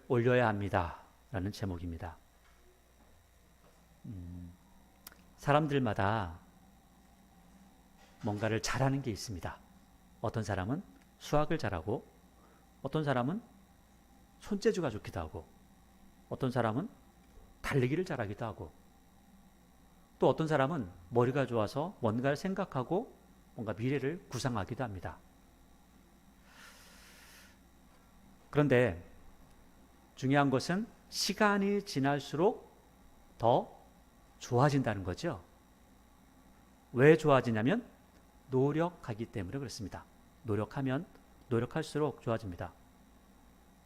올려야 합니다. 라는 제목입니다. 사람들마다 뭔가를 잘하는 게 있습니다. 어떤 사람은 수학을 잘하고, 어떤 사람은 손재주가 좋기도 하고, 어떤 사람은 달리기를 잘하기도 하고, 또 어떤 사람은 머리가 좋아서 뭔가를 생각하고 뭔가 미래를 구상하기도 합니다. 그런데 중요한 것은 시간이 지날수록 더 좋아진다는 거죠. 왜 좋아지냐면 노력하기 때문에 그렇습니다. 노력하면 노력할수록 좋아집니다.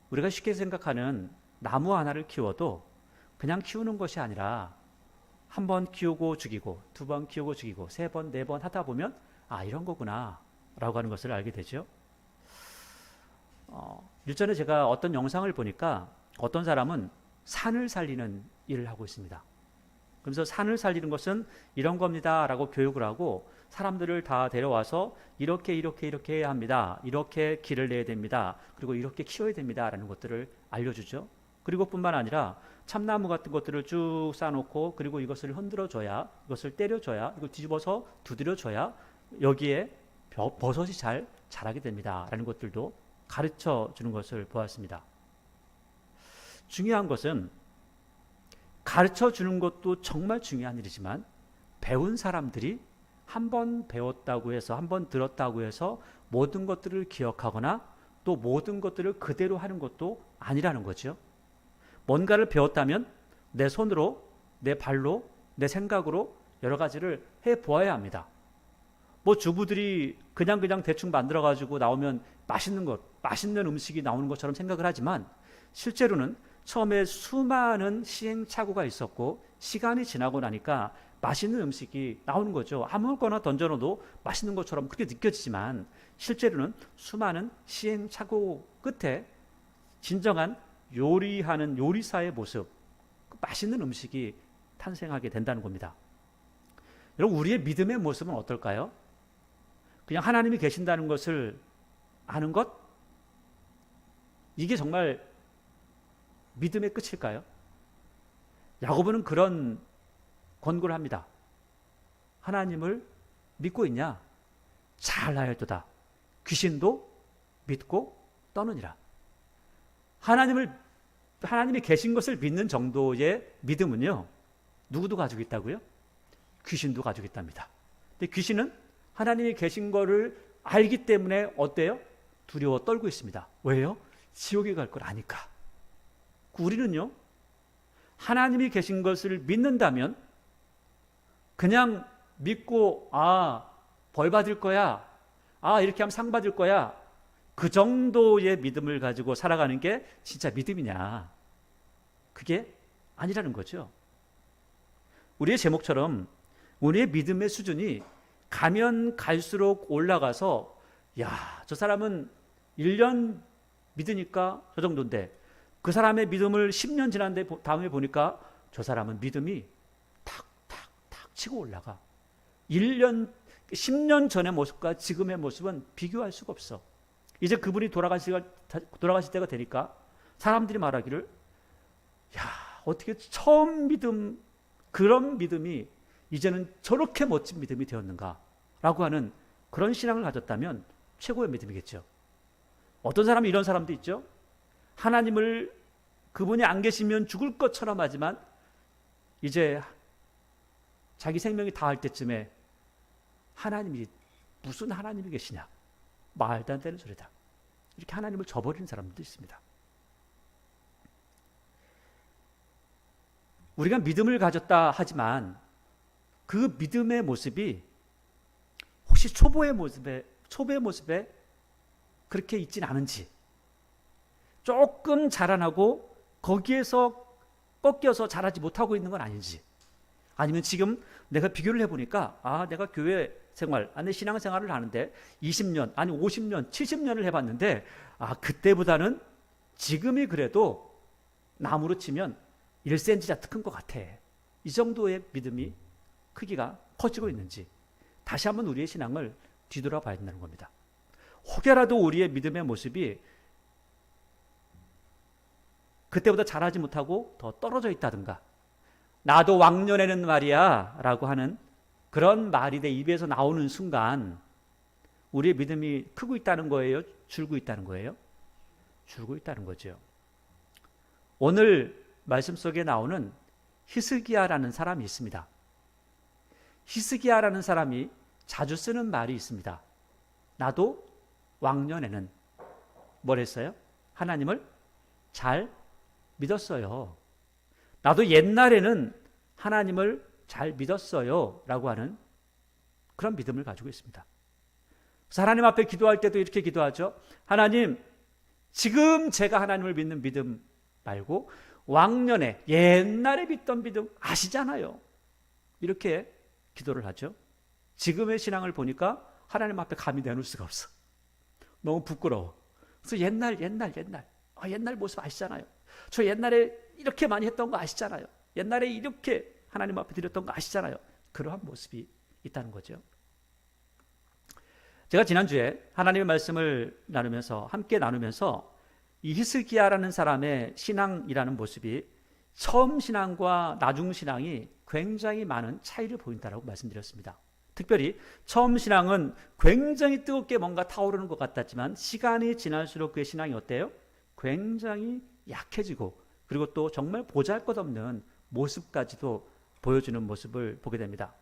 우리가 쉽게 생각하는 나무 하나를 키워도 그냥 키우는 것이 아니라 한 번 키우고 죽이고, 두 번 키우고 죽이고, 세 번, 네 번 하다 보면 아, 이런 거구나 라고 하는 것을 알게 되죠. 일전에 제가 어떤 영상을 보니까 어떤 사람은 산을 살리는 일을 하고 있습니다. 그래서 산을 살리는 것은 이런 겁니다 라고 교육을 하고 사람들을 다 데려와서 이렇게 해야 합니다. 이렇게 길을 내야 됩니다. 그리고 이렇게 키워야 됩니다 라는 것들을 알려주죠. 그리고 뿐만 아니라 참나무 같은 것들을 쭉 쌓아놓고, 그리고 이것을 흔들어줘야, 이것을 때려줘야, 이걸 뒤집어서 두드려줘야 여기에 버섯이 잘 자라게 됩니다 라는 것들도 가르쳐 주는 것을 보았습니다. 중요한 것은 가르쳐 주는 것도 정말 중요한 일이지만 배운 사람들이 한 번 배웠다고 해서, 한 번 들었다고 해서 모든 것들을 기억하거나 또 모든 것들을 그대로 하는 것도 아니라는 거죠. 뭔가를 배웠다면 내 손으로, 내 발로, 내 생각으로 여러 가지를 해보아야 합니다. 뭐 주부들이 그냥 대충 만들어가지고 나오면 맛있는 음식이 나오는 것처럼 생각을 하지만 실제로는 처음에 수많은 시행착오가 있었고 시간이 지나고 나니까 맛있는 음식이 나오는 거죠. 아무거나 던져놓어도 맛있는 것처럼 그렇게 느껴지지만 실제로는 수많은 시행착오 끝에 진정한 요리하는 요리사의 모습, 맛있는 음식이 탄생하게 된다는 겁니다. 여러분, 우리의 믿음의 모습은 어떨까요? 그냥 하나님이 계신다는 것을 아는 것? 이게 정말 믿음의 끝일까요? 야고보는 그런 권고를 합니다. 하나님을 믿고 있냐? 잘하였도다. 귀신도 믿고 떠느니라. 하나님이 계신 것을 믿는 정도의 믿음은요, 누구도 가지고 있다고요? 귀신도 가지고 있답니다. 근데 귀신은 하나님이 계신 것을 알기 때문에 어때요? 두려워 떨고 있습니다. 왜요? 지옥에 갈 걸 아니까. 우리는요, 하나님이 계신 것을 믿는다면 그냥 믿고 벌 받을 거야, 이렇게 하면 상 받을 거야, 그 정도의 믿음을 가지고 살아가는 게 진짜 믿음이냐? 그게 아니라는 거죠. 우리의 제목처럼 우리의 믿음의 수준이 가면 갈수록 올라가서 저 사람은 1년 믿으니까 저 정도인데 그 사람의 믿음을 10년 지난 다음에 보니까 저 사람은 믿음이 탁탁탁 치고 올라가. 10년 전의 모습과 지금의 모습은 비교할 수가 없어. 이제 그분이 돌아가실 때가 되니까 사람들이 말하기를 어떻게 처음 믿음, 그런 믿음이 이제는 저렇게 멋진 믿음이 되었는가 라고 하는 그런 신앙을 가졌다면 최고의 믿음이겠죠. 어떤 사람이 이런 사람도 있죠. 하나님을, 그분이 안 계시면 죽을 것처럼 하지만 이제 자기 생명이 다할 때쯤에 하나님이, 무슨 하나님이 계시냐, 말도 안 되는 소리다, 이렇게 하나님을 저버리는 사람들도 있습니다. 우리가 믿음을 가졌다 하지만 그 믿음의 모습이 혹시 초보의 모습에 그렇게 있진 않은지, 조금 자라나고 거기에서 꺾여서 자라지 못하고 있는 건 아닌지, 아니면 지금 내가 비교를 해보니까 내가 교회 생활, 내 신앙 생활을 하는데 20년, 아니 50년, 70년을 해봤는데 그때보다는 지금이 그래도 나무로 치면 1cm 큰 것 같아. 이 정도의 믿음이 크기가 커지고 있는지 다시 한번 우리의 신앙을 뒤돌아봐야 된다는 겁니다. 혹여라도 우리의 믿음의 모습이 그때보다 잘하지 못하고 더 떨어져 있다든가, 나도 왕년에는 말이야 라고 하는 그런 말이 내 입에서 나오는 순간 우리의 믿음이 크고 있다는 거예요? 줄고 있다는 거예요? 줄고 있다는 거죠. 오늘 말씀 속에 나오는 히스기야라는 사람이 있습니다. 히스기야라는 사람이 자주 쓰는 말이 있습니다. 나도 왕년에는 뭘 했어요? 하나님을 잘 믿었어요. 나도 옛날에는 하나님을 잘 믿었어요 라고 하는 그런 믿음을 가지고 있습니다. 그래서 하나님 앞에 기도할 때도 이렇게 기도하죠. 하나님, 지금 제가 하나님을 믿는 믿음 말고 왕년에 옛날에 믿던 믿음 아시잖아요. 이렇게 기도를 하죠. 지금의 신앙을 보니까 하나님 앞에 감히 내놓을 수가 없어. 너무 부끄러워. 그래서 옛날 모습 아시잖아요. 저 옛날에 이렇게 많이 했던 거 아시잖아요. 옛날에 이렇게 하나님 앞에 드렸던 거 아시잖아요. 그러한 모습이 있다는 거죠. 제가 지난주에 하나님의 말씀을 함께 나누면서 이 히스기야라는 사람의 신앙이라는 모습이 처음 신앙과 나중 신앙이 굉장히 많은 차이를 보인다고 말씀드렸습니다. 특별히 처음 신앙은 굉장히 뜨겁게 뭔가 타오르는 것 같았지만 시간이 지날수록 그의 신앙이 어때요? 굉장히 약해지고 그리고 또 정말 보잘것없는 모습까지도 보여주는 모습을 보게 됩니다.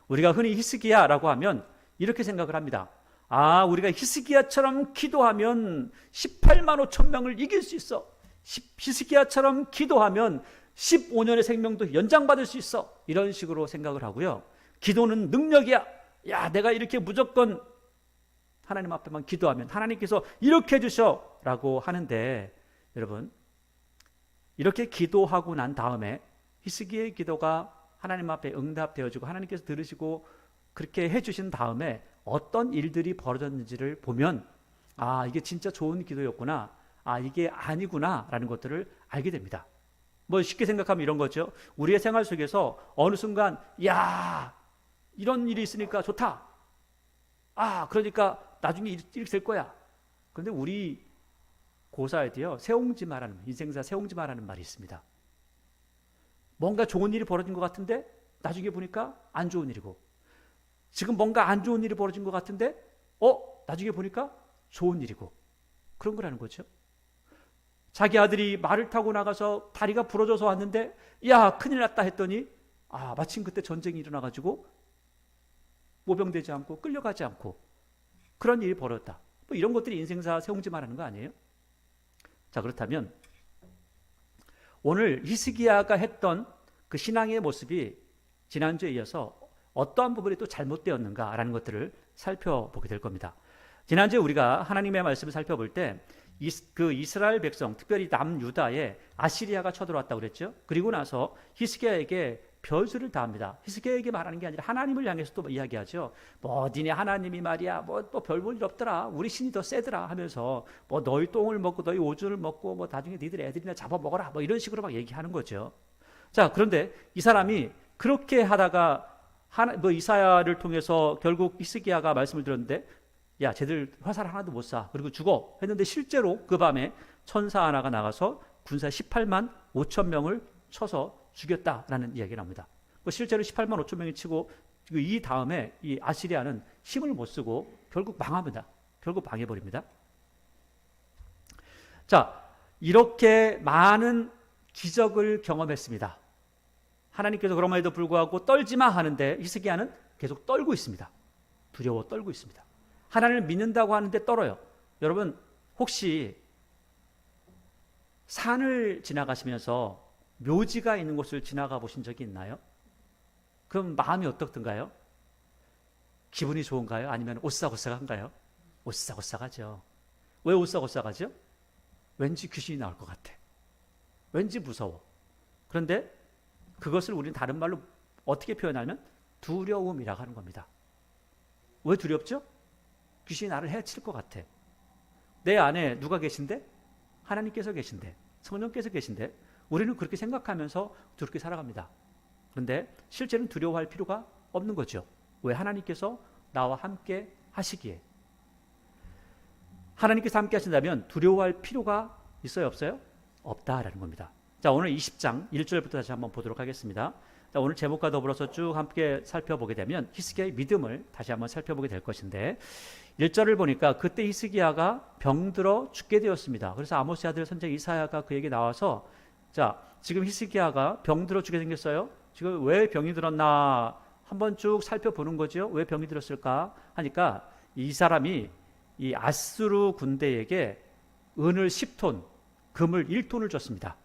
우리가 흔히 히스기야라고 하면 이렇게 생각을 합니다. 아, 우리가 히스기야처럼 기도하면 18만 5천 명을 이길 수 있어. 히스기야처럼 기도하면 15년의 생명도 연장받을 수 있어. 이런 식으로 생각을 하고요. 기도는 능력이야. 야, 내가 이렇게 무조건 하나님 앞에만 기도하면 하나님께서 이렇게 해주셔 라고 하는데, 여러분, 이렇게 기도하고 난 다음에 히스기야의 기도가 하나님 앞에 응답되어지고 하나님께서 들으시고 그렇게 해주신 다음에 어떤 일들이 벌어졌는지를 보면 아, 이게 진짜 좋은 기도였구나, 아, 이게 아니구나 라는 것들을 알게 됩니다. 뭐 쉽게 생각하면 이런 거죠. 우리의 생활 속에서 어느 순간 야, 이런 일이 있으니까 좋다, 아, 그러니까 나중에 이렇게 될 거야. 그런데 우리 고사에도요, 세옹지마라는, 인생사 세옹지마라는 말이 있습니다. 뭔가 좋은 일이 벌어진 것 같은데 나중에 보니까 안 좋은 일이고, 지금 뭔가 안 좋은 일이 벌어진 것 같은데 나중에 보니까 좋은 일이고, 그런 거라는 거죠. 자기 아들이 말을 타고 나가서 다리가 부러져서 왔는데 야, 큰일 났다 했더니 아, 마침 그때 전쟁이 일어나가지고 모병되지 않고 끌려가지 않고 그런 일이 벌어졌다. 뭐 이런 것들이 인생사 세옹지마라는 거 아니에요? 자, 그렇다면 오늘 히스기야가 했던 그 신앙의 모습이 지난주에 이어서 어떠한 부분이 또 잘못되었는가라는 것들을 살펴보게 될 겁니다. 지난주에 우리가 하나님의 말씀을 살펴볼 때 그 이스라엘 백성, 특별히 남유다에 아시리아가 쳐들어왔다고 그랬죠. 그리고 나서 히스기야에게 별수를 다합니다. 히스기야에게 말하는 게 아니라 하나님을 향해서 또 이야기하죠. 뭐 니네 하나님이 말이야 뭐 별 볼 일 없더라, 우리 신이 더 세더라 하면서 뭐 너희 똥을 먹고 너희 오줌을 먹고 뭐 나중에 니들 애들이나 잡아먹어라, 뭐 이런 식으로 막 얘기하는 거죠. 자, 그런데 이 사람이 그렇게 하다가 이사야를 통해서 결국 히스기야가 말씀을 들었는데 야, 쟤들 화살 하나도 못 쏴, 그리고 죽어 했는데 실제로 그 밤에 천사 하나가 나가서 군사 18만 5천 명을 쳐서 죽였다라는 이야기가 나옵니다. 실제로 18만 5천 명이 치고 이 다음에 이 아시리아는 힘을 못 쓰고 결국 망합니다. 결국 망해버립니다. 자, 이렇게 많은 기적을 경험했습니다. 하나님께서 그럼에도 불구하고 떨지마 하는데 히스기야는 계속 떨고 있습니다. 두려워 떨고 있습니다. 하나님을 믿는다고 하는데 떨어요. 여러분, 혹시 산을 지나가시면서 묘지가 있는 곳을 지나가 보신 적이 있나요? 그럼 마음이 어떻던가요? 기분이 좋은가요? 아니면 오싹오싹한가요? 오싹오싹하죠. 왜 오싹오싹하죠? 왠지 귀신이 나올 것 같아. 왠지 무서워. 그런데 그것을 우리는 다른 말로 어떻게 표현하면 두려움이라고 하는 겁니다. 왜 두렵죠? 귀신이 나를 해칠 것 같아. 내 안에 누가 계신데? 하나님께서 계신데, 성령께서 계신데, 우리는 그렇게 생각하면서 그렇게 살아갑니다. 그런데 실제는 두려워할 필요가 없는 거죠. 왜? 하나님께서 나와 함께 하시기에. 하나님께서 함께 하신다면 두려워할 필요가 있어요, 없어요? 없다라는 겁니다. 자, 오늘 20장 1절부터 다시 한번 보도록 하겠습니다. 자, 오늘 제목과 더불어서 쭉 함께 살펴보게 되면 히스기야의 믿음을 다시 한번 살펴보게 될 것인데 1절을 보니까 그때 히스기야가 병들어 죽게 되었습니다. 그래서 아모스의 아들 선지자 이사야가 그에게 나와서 자, 지금 히스기야가 병들어 죽게 생겼어요. 지금 왜 병이 들었나 한번 쭉 살펴보는 거죠. 왜 병이 들었을까 하니까 이 사람이 이 아수르 군대에게 은을 10톤, 금을 1톤을 줬습니다.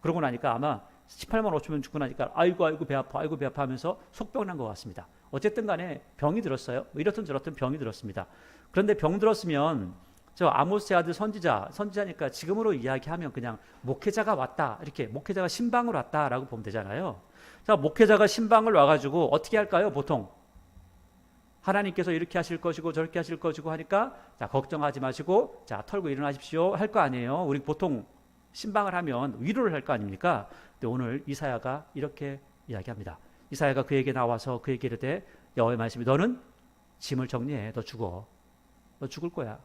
그러고 나니까 아마 18만 5천 죽고 나니까 아이고 배 아파 아이고 배 아파 하면서 속병 난 것 같습니다. 어쨌든 간에 병이 들었어요. 이렇든 저렇든 병이 들었습니다. 그런데 병 들었으면 저 아모스의 아들 선지자니까 지금으로 이야기하면 그냥 목회자가 왔다 이렇게 목회자가 신방을 왔다라고 보면 되잖아요. 자, 목회자가 신방을 와가지고 어떻게 할까요? 보통 하나님께서 이렇게 하실 것이고 저렇게 하실 것이고 하니까 자, 걱정하지 마시고 자, 털고 일어나십시오 할 거 아니에요. 우리 보통 신방을 하면 위로를 할 거 아닙니까? 근데 오늘 이사야가 이렇게 이야기합니다. 이사야가 그에게 나와서 그에게 이르되 여호와의 말씀이 너는 짐을 정리해. 너 죽어. 너 죽을 거야.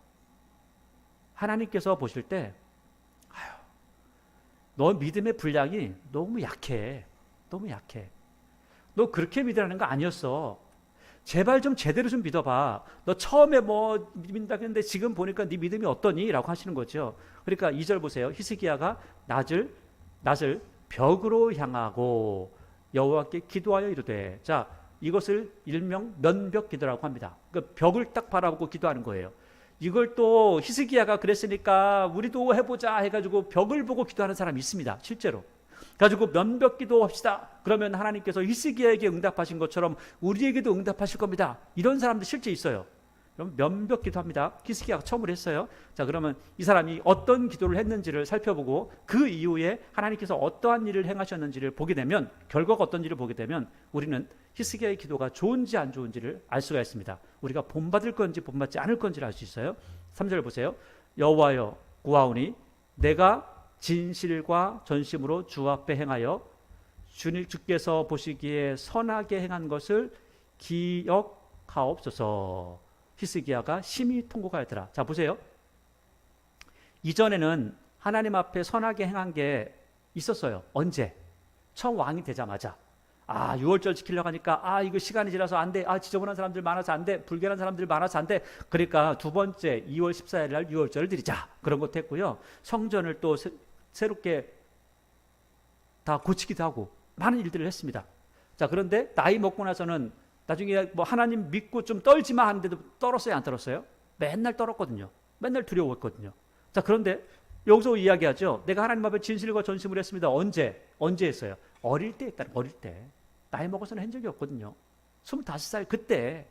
하나님께서 보실 때 너 믿음의 분량이 너무 약해. 너무 약해. 너 그렇게 믿으라는 거 아니었어. 제발 좀 제대로 좀 믿어봐. 너 처음에 뭐 믿는다 했는데 지금 보니까 네 믿음이 어떠니? 라고 하시는 거죠. 그러니까 2절 보세요. 히스기야가 낫을 벽으로 향하고 여호와께 기도하여 이르되 자, 이것을 일명 면벽 기도라고 합니다. 그러니까 벽을 딱 바라보고 기도하는 거예요. 이걸 또 히스기야가 그랬으니까 우리도 해보자 해가지고 벽을 보고 기도하는 사람이 있습니다. 실제로. 가지고 면벽 기도합시다. 그러면 하나님께서 히스기야에게 응답하신 것처럼 우리에게도 응답하실 겁니다. 이런 사람들 실제 있어요. 그럼 면벽 기도합니다. 히스기야가 처음으로 했어요. 자, 그러면 이 사람이 어떤 기도를 했는지를 살펴보고 그 이후에 하나님께서 어떠한 일을 행하셨는지를 보게 되면 결과가 어떤지를 보게 되면 우리는 히스기야의 기도가 좋은지 안 좋은지를 알 수가 있습니다. 우리가 본받을 건지 본받지 않을 건지를 알 수 있어요. 3절 보세요. 여호와여 구하오니 내가 진실과 전심으로 주 앞에 행하여 주께서 보시기에 선하게 행한 것을 기억하옵소서. 히스기야가 심히 통곡하였더라. 자, 보세요. 이전에는 하나님 앞에 선하게 행한 게 있었어요. 언제? 처음 왕이 되자마자. 6월절 지키려고 하니까 이거 시간이 지나서 안 돼. 지저분한 사람들 많아서 안 돼. 불결한 사람들 많아서 안 돼. 그러니까 두 번째 2월 14일 날 6월절을 드리자. 그런 것도 했고요. 성전을 또 새롭게 다 고치기도 하고 많은 일들을 했습니다. 자, 그런데 나이 먹고 나서는 나중에 뭐 하나님 믿고 좀 떨지마 하는데도 떨었어요, 안 떨었어요? 맨날 떨었거든요. 맨날 두려웠거든요. 자, 그런데 여기서 이야기하죠. 내가 하나님 앞에 진실과 전심을 했습니다. 언제 했어요? 어릴 때 했다. 어릴 때. 나이 먹어서는 한 적이 없거든요. 25살 그때.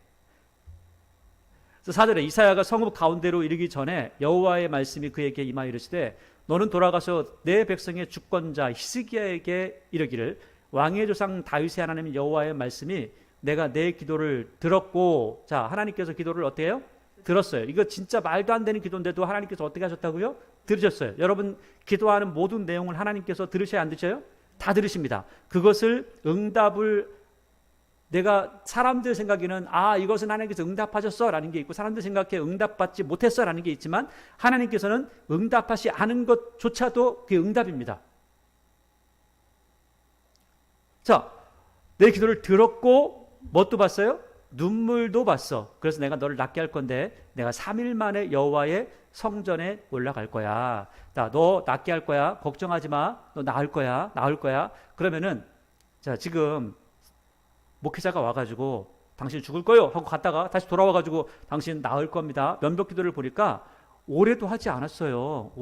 그래서 4절에 이사야가 성읍 가운데로 이르기 전에 여호와의 말씀이 그에게 임하여 이르시되 너는 돌아가서 내 백성의 주권자 히스기야에게 이르기를 왕의 조상 다윗의 하나님 여호와의 말씀이 내가 내 기도를 들었고 자, 하나님께서 기도를 어떻게 해요? 들었어요. 이거 진짜 말도 안 되는 기도인데도 하나님께서 어떻게 하셨다고요? 들으셨어요. 여러분 기도하는 모든 내용을 하나님께서 들으셔야 안 들으셔요? 다 들으십니다. 그것을 응답을 내가 사람들 생각에는 이것은 하나님께서 응답하셨어 라는 게 있고 사람들 생각에 응답받지 못했어 라는 게 있지만 하나님께서는 응답하시 않은 것조차도 그게 응답입니다. 자, 내 기도를 들었고 뭣도 봤어요? 눈물도 봤어. 그래서 내가 너를 낫게 할 건데 내가 3일 만에 여호와의 성전에 올라갈 거야. 너 낫게 할 거야. 걱정하지 마. 너 나을 거야. 그러면은 자, 지금 목회자가 와가지고 당신 죽을 거요 하고 갔다가 다시 돌아와가지고 당신 나을 겁니다. 면벽 기도를 보니까 오래도 하지 않았어요.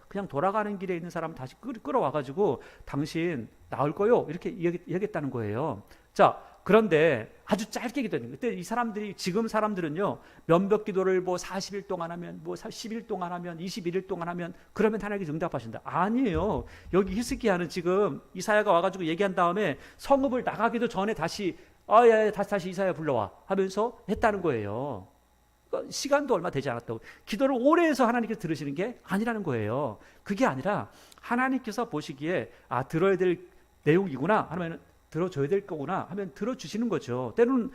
그냥 돌아가는 길에 있는 사람 다시 끌어와가지고 당신 나을 거요 이렇게 얘기했다는 거예요. 자, 그런데 아주 짧게 기도했는 거예요. 그때 이 사람들이 지금 사람들은요 면벽 기도를 뭐 40일 동안 하면 뭐 10일 동안 하면 21일 동안 하면 그러면 하나님께서 응답하신다. 아니에요. 여기 히스기야는 지금 이사야가 와가지고 얘기한 다음에 성읍을 나가기도 전에 다시 다시 이사야 불러와 하면서 했다는 거예요. 시간도 얼마 되지 않았다고. 기도를 오래 해서 하나님께서 들으시는 게 아니라는 거예요. 그게 아니라 하나님께서 보시기에 들어야 될 내용이구나 하면 들어줘야 될 거구나 하면 들어주시는 거죠. 때로는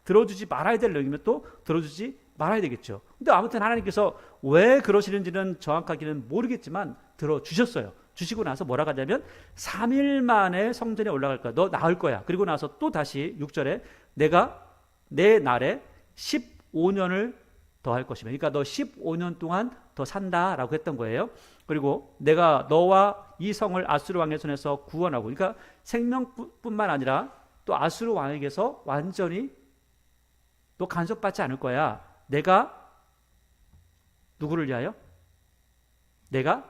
들어주지 말아야 될 내용이면 또 들어주지 말아야 되겠죠. 근데 아무튼 하나님께서 왜 그러시는지는 정확하게는 모르겠지만 들어주셨어요. 주시고 나서 뭐라고 하냐면 3일 만에 성전에 올라갈 거야. 너 나을 거야. 그리고 나서 또 다시 6절에 내가 내 날에 15년을 더 할 것이며, 그러니까 너 15년 동안 더 산다라고 했던 거예요. 그리고 내가 너와 이 성을 아수르 왕의 손에서 구원하고, 그러니까 생명뿐만 아니라 또 아수르 왕에게서 완전히 또 간섭받지 않을 거야. 내가 누구를 위하여? 내가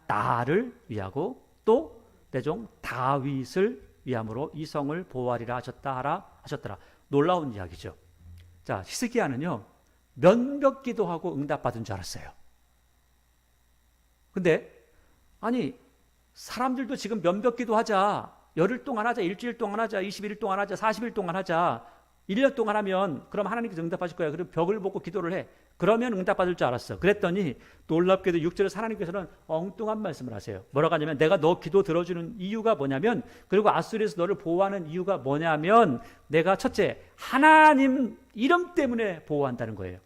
나를 위하고 또 내 종 다윗을 위함으로 이 성을 보호하리라 하셨더라. 놀라운 이야기죠. 자, 히스기야는요 면벽 기도하고 응답받은 줄 알았어요. 근데 아니 사람들도 지금 면벽 기도하자, 열흘 동안 하자, 일주일 동안 하자, 21일 동안 하자, 40일 동안 하자, 1년 동안 하면 그럼 하나님께서 응답하실 거야. 그리고 벽을 보고 기도를 해. 그러면 응답받을 줄 알았어. 그랬더니 놀랍게도 6절에 하나님께서는 엉뚱한 말씀을 하세요. 뭐라고 하냐면 내가 너 기도 들어주는 이유가 뭐냐면, 그리고 아수르에서 너를 보호하는 이유가 뭐냐면, 내가 첫째 하나님 이름 때문에 보호한다는 거예요.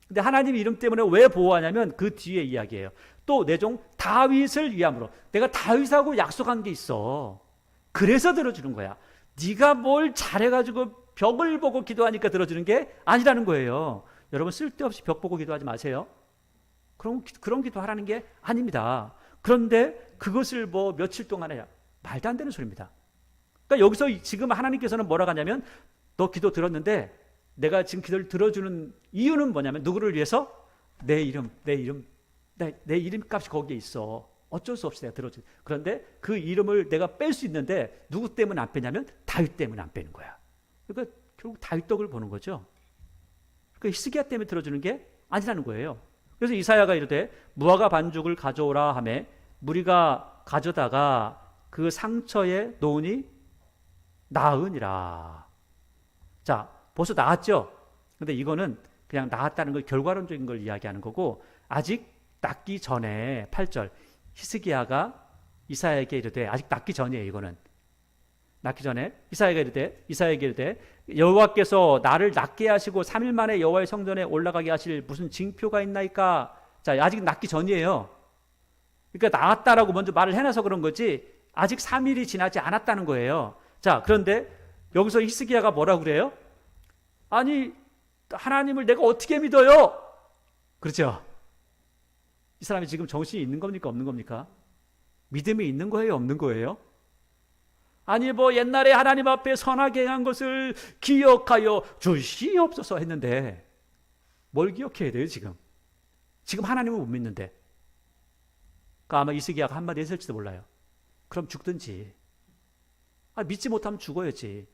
근데 하나님 이름 때문에 왜 보호하냐면 그 뒤에 이야기예요. 또 내 종 다윗을 위함으로, 내가 다윗하고 약속한 게 있어. 그래서 들어주는 거야. 네가 뭘 잘해가지고 벽을 보고 기도하니까 들어주는 게 아니라는 거예요. 여러분 쓸데없이 벽 보고 기도하지 마세요. 그런 기도하라는 게 아닙니다. 그런데 그것을 뭐 며칠 동안 해야 말도 안 되는 소리입니다. 그러니까 여기서 지금 하나님께서는 뭐라고 하냐면 너 기도 들었는데 내가 지금 기도를 들어주는 이유는 뭐냐면 누구를 위해서? 내 이름 값이 거기에 있어. 어쩔 수 없이 내가 들어줘. 그런데 그 이름을 내가 뺄 수 있는데 누구 때문에 안 빼냐면 다윗 때문에 안 빼는 거야. 그러니까 결국 다윗 덕을 보는 거죠. 그러니까 히스기야 때문에 들어주는 게 아니라는 거예요. 그래서 이사야가 이르되 무화과 반죽을 가져오라 하매 무리가 가져다가 그 상처에 놓으니 나으니라. 자, 벌써 나았죠. 근데 이거는 그냥 나았다는 걸 결과론적인 걸 이야기하는 거고, 아직 낫기 전에 8절 히스기야가 이사야에게 이르되, 아직 낫기 전이에요. 이거는 낫기 전에 이사야에게 이르되 여호와께서 나를 낫게 하시고 3일 만에 여호와의 성전에 올라가게 하실 무슨 징표가 있나이까. 자, 아직 낫기 전이에요. 그러니까 나았다라고 먼저 말을 해놔서 그런 거지 아직 3일이 지나지 않았다는 거예요. 자, 그런데 여기서 히스기야가 뭐라고 그래요? 아니 하나님을 내가 어떻게 믿어요? 그렇죠? 이 사람이 지금 정신이 있는 겁니까 없는 겁니까? 믿음이 있는 거예요 없는 거예요? 아니 뭐 옛날에 하나님 앞에 선하게 행한 것을 기억하여 주시옵소서 했는데 뭘 기억해야 돼요 지금? 지금 하나님을 못 믿는데. 그러니까 아마 히스기야가 한마디 했을지도 몰라요. 그럼 죽든지. 믿지 못하면 죽어야지.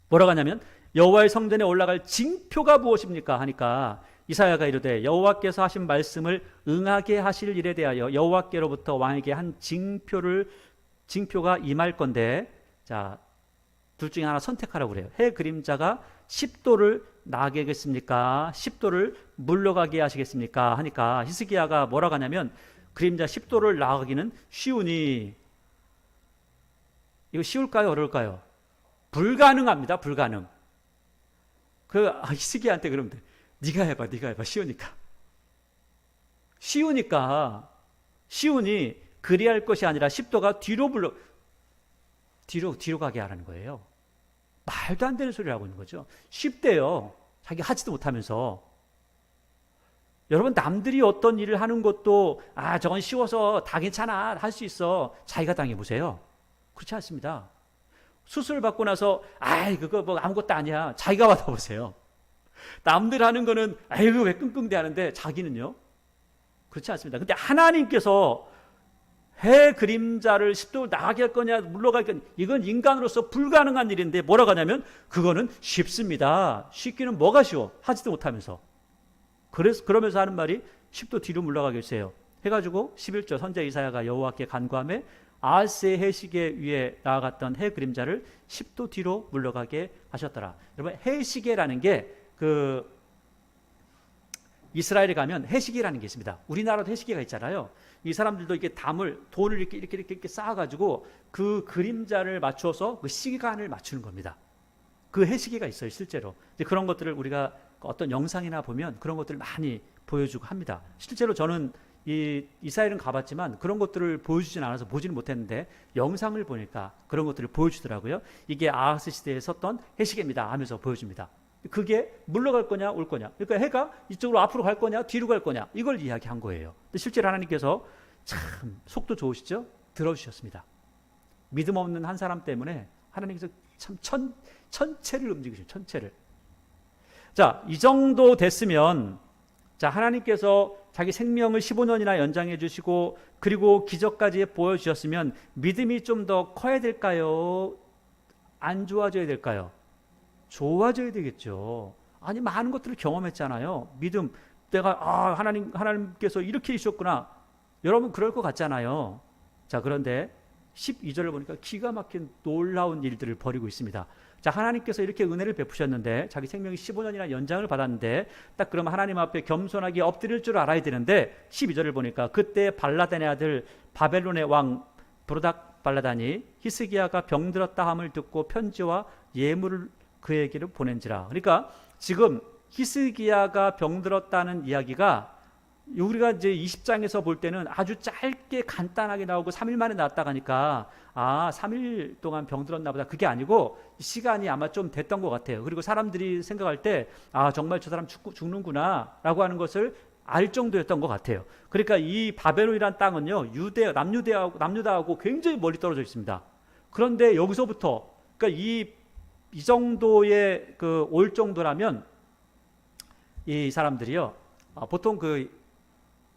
뭐라고 하냐면 여호와의 성전에 올라갈 징표가 무엇입니까 하니까 이사야가 이르되 여호와께서 하신 말씀을 응하게 하실 일에 대하여 여호와께로부터 왕에게 한 징표가 임할 건데, 자, 둘 중에 하나 선택하라고 그래요. 해 그림자가 10도를 나게 하겠습니까? 10도를 물러가게 하시겠습니까? 하니까 히스기야가 뭐라고 하냐면 그림자 10도를 나가기는 쉬우니, 이거 쉬울까요 어려울까요? 불가능합니다. 불가능. 히스기야한테 그러면 돼. 네가 해봐 쉬우니 그리할 것이 아니라 10도가 뒤로 가게 하라는 거예요. 말도 안 되는 소리를 하고 있는 거죠. 쉽대요. 자기 하지도 못하면서. 여러분 남들이 어떤 일을 하는 것도 저건 쉬워서 다 괜찮아 할 수 있어. 자기가 당해보세요. 그렇지 않습니다. 수술 받고 나서 그거 뭐 아무것도 아니야. 자기가 받아보세요. 남들 하는 거는 그거 왜 끙끙대 하는데 자기는요? 그렇지 않습니다. 근데 하나님께서 해 그림자를 10도 나가게 할 거냐 물러갈 거냐, 이건 인간으로서 불가능한 일인데 뭐라고 하냐면 그거는 쉽습니다. 쉽기는 뭐가 쉬워? 하지도 못하면서. 그러면서 하는 말이 10도 뒤로 물러가게 해주세요. 해가지고 11절 선지자 이사야가 여호와께 간구하며 아하스의 해시계 위에 나아갔던 해 그림자를 10도 뒤로 물러가게 하셨더라. 여러분 해시계라는 게 이스라엘에 가면 해시계라는 게 있습니다. 우리나라도 해시계가 있잖아요. 이 사람들도 이렇게 돈을 이렇게 쌓아가지고 그 그림자를 맞춰서 그 시간을 맞추는 겁니다. 그 해시계가 있어요, 실제로. 이제 그런 것들을 우리가 어떤 영상이나 보면 그런 것들을 많이 보여주고 합니다. 실제로 저는 이스라엘은 가봤지만 그런 것들을 보여주진 않아서 보지는 못했는데 영상을 보니까 그런 것들을 보여주더라고요. 이게 아하스 시대에 썼던 해시계입니다 하면서 보여줍니다. 그게 물러갈 거냐 올 거냐, 그러니까 해가 이쪽으로 앞으로 갈 거냐 뒤로 갈 거냐, 이걸 이야기한 거예요. 근데 실제로 하나님께서 참 속도 좋으시죠? 들어주셨습니다. 믿음 없는 한 사람 때문에 하나님께서 참 천체를 움직이시죠. 천체를. 자, 이 정도 됐으면, 자, 하나님께서 자기 생명을 15년이나 연장해 주시고 그리고 기적까지 보여주셨으면 믿음이 좀 더 커야 될까요? 안 좋아져야 될까요? 좋아져야 되겠죠. 아니, 많은 것들을 경험했잖아요. 믿음, 내가 하나님께서 이렇게 해주셨구나. 여러분 그럴 것 같잖아요. 자, 그런데 12절을 보니까 기가 막힌 놀라운 일들을 벌이고 있습니다. 자, 하나님께서 이렇게 은혜를 베푸셨는데 자기 생명이 15년이나 연장을 받았는데 딱 그러면 하나님 앞에 겸손하게 엎드릴 줄 알아야 되는데 12절을 보니까 그때 발라단의 아들 바벨론의 왕 브로닥 발라단이 히스기야가 병들었다 함을 듣고 편지와 예물을 그에게로 보낸지라. 그러니까 지금 히스기야가 병들었다는 이야기가 우리가 이제 20장에서 볼 때는 아주 짧게 간단하게 나오고 3일 만에 나왔다고 하니까 3일 동안 병들었나 보다, 그게 아니고 시간이 아마 좀 됐던 것 같아요. 그리고 사람들이 생각할 때 정말 저 사람 죽는구나 라고 하는 것을 알 정도였던 것 같아요. 그러니까 이 바벨론이란 땅은요, 남유다하고 굉장히 멀리 떨어져 있습니다. 그런데 여기서부터, 그러니까 이 정도의 올 정도라면 이 사람들이요, 보통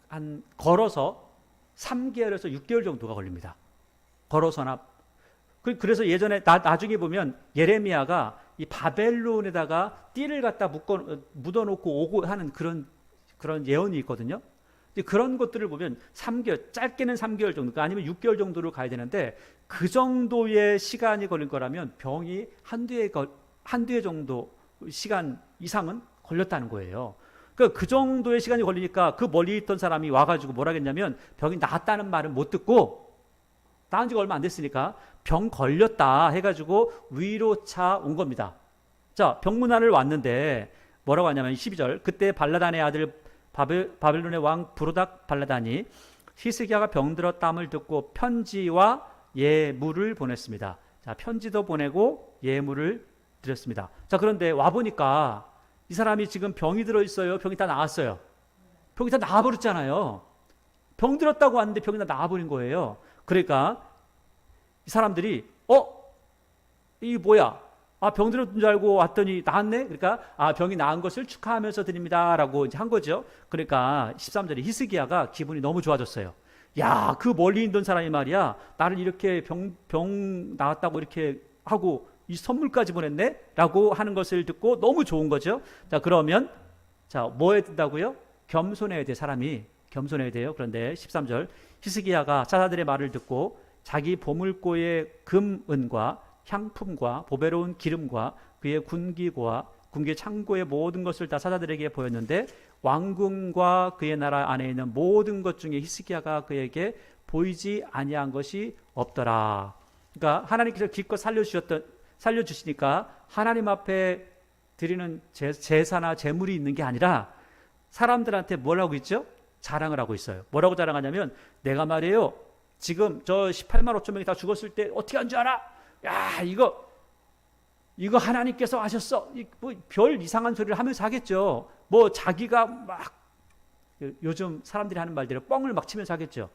한 걸어서 3개월에서 6개월 정도가 걸립니다. 걸어서나. 그래서 예전에 나중에 보면 예레미야가 이 바벨론에다가 띠를 갖다 묻어놓고 오고 하는 그런 예언이 있거든요. 그런 것들을 보면 3개월, 짧게는 3개월 정도, 아니면 6개월 정도로 가야 되는데 그 정도의 시간이 걸릴 거라면 병이 한두 해 정도 시간 이상은 걸렸다는 거예요. 그 정도의 시간이 걸리니까 그 멀리 있던 사람이 와가지고 뭐라 했냐면 병이 나았다는 말은 못 듣고, 나은 지가 얼마 안 됐으니까 병 걸렸다 해가지고 위로차 온 겁니다. 자, 병문안을 왔는데 뭐라고 하냐면 12절, 그때 발라단의 아들 바벨론의 왕 브로닥 발라단이 히스기야가 병들었다함을 듣고 편지와 예물을 보냈습니다. 자, 편지도 보내고 예물을 드렸습니다. 자, 그런데 와보니까 이 사람이 지금 병이 들어있어요? 병이 다 나았어요? 병이 다 나아버렸잖아요. 병 들었다고 하는데 병이 다 나아버린 거예요. 그러니까 이 사람들이 이게 뭐야? 병 들었던 줄 알고 왔더니 나았네? 그러니까 병이 나은 것을 축하하면서 드립니다 라고 이제 한 거죠. 그러니까 13절에 히스기야가 기분이 너무 좋아졌어요. 야, 그 멀리 있던 사람이 말이야, 나를 이렇게 병 나았다고 이렇게 하고 이 선물까지 보냈네? 라고 하는 것을 듣고 너무 좋은 거죠. 자, 그러면 뭐 해야 된다고요? 겸손해야 돼. 사람이 겸손해야 돼요. 그런데 13절, 히스기야가 사사들의 말을 듣고 자기 보물고의 금, 은과 향품과 보배로운 기름과 그의 군기와 군기 창고의 모든 것을 다 사사들에게 보였는데 왕궁과 그의 나라 안에 있는 모든 것 중에 히스기야가 그에게 보이지 아니한 것이 없더라. 그러니까 하나님께서 기껏 살려주시니까 하나님 앞에 드리는 제사나 제물이 있는 게 아니라 사람들한테 뭘 하고 있죠? 자랑을 하고 있어요. 뭐라고 자랑하냐면, 내가 말이에요, 지금 저 18만 5천 명이 다 죽었을 때 어떻게 한 줄 알아? 야, 이거 하나님께서 하셨어. 뭐 별 이상한 소리를 하면서 하겠죠. 뭐 자기가 막 요즘 사람들이 하는 말대로 뻥을 막 치면서 하겠죠.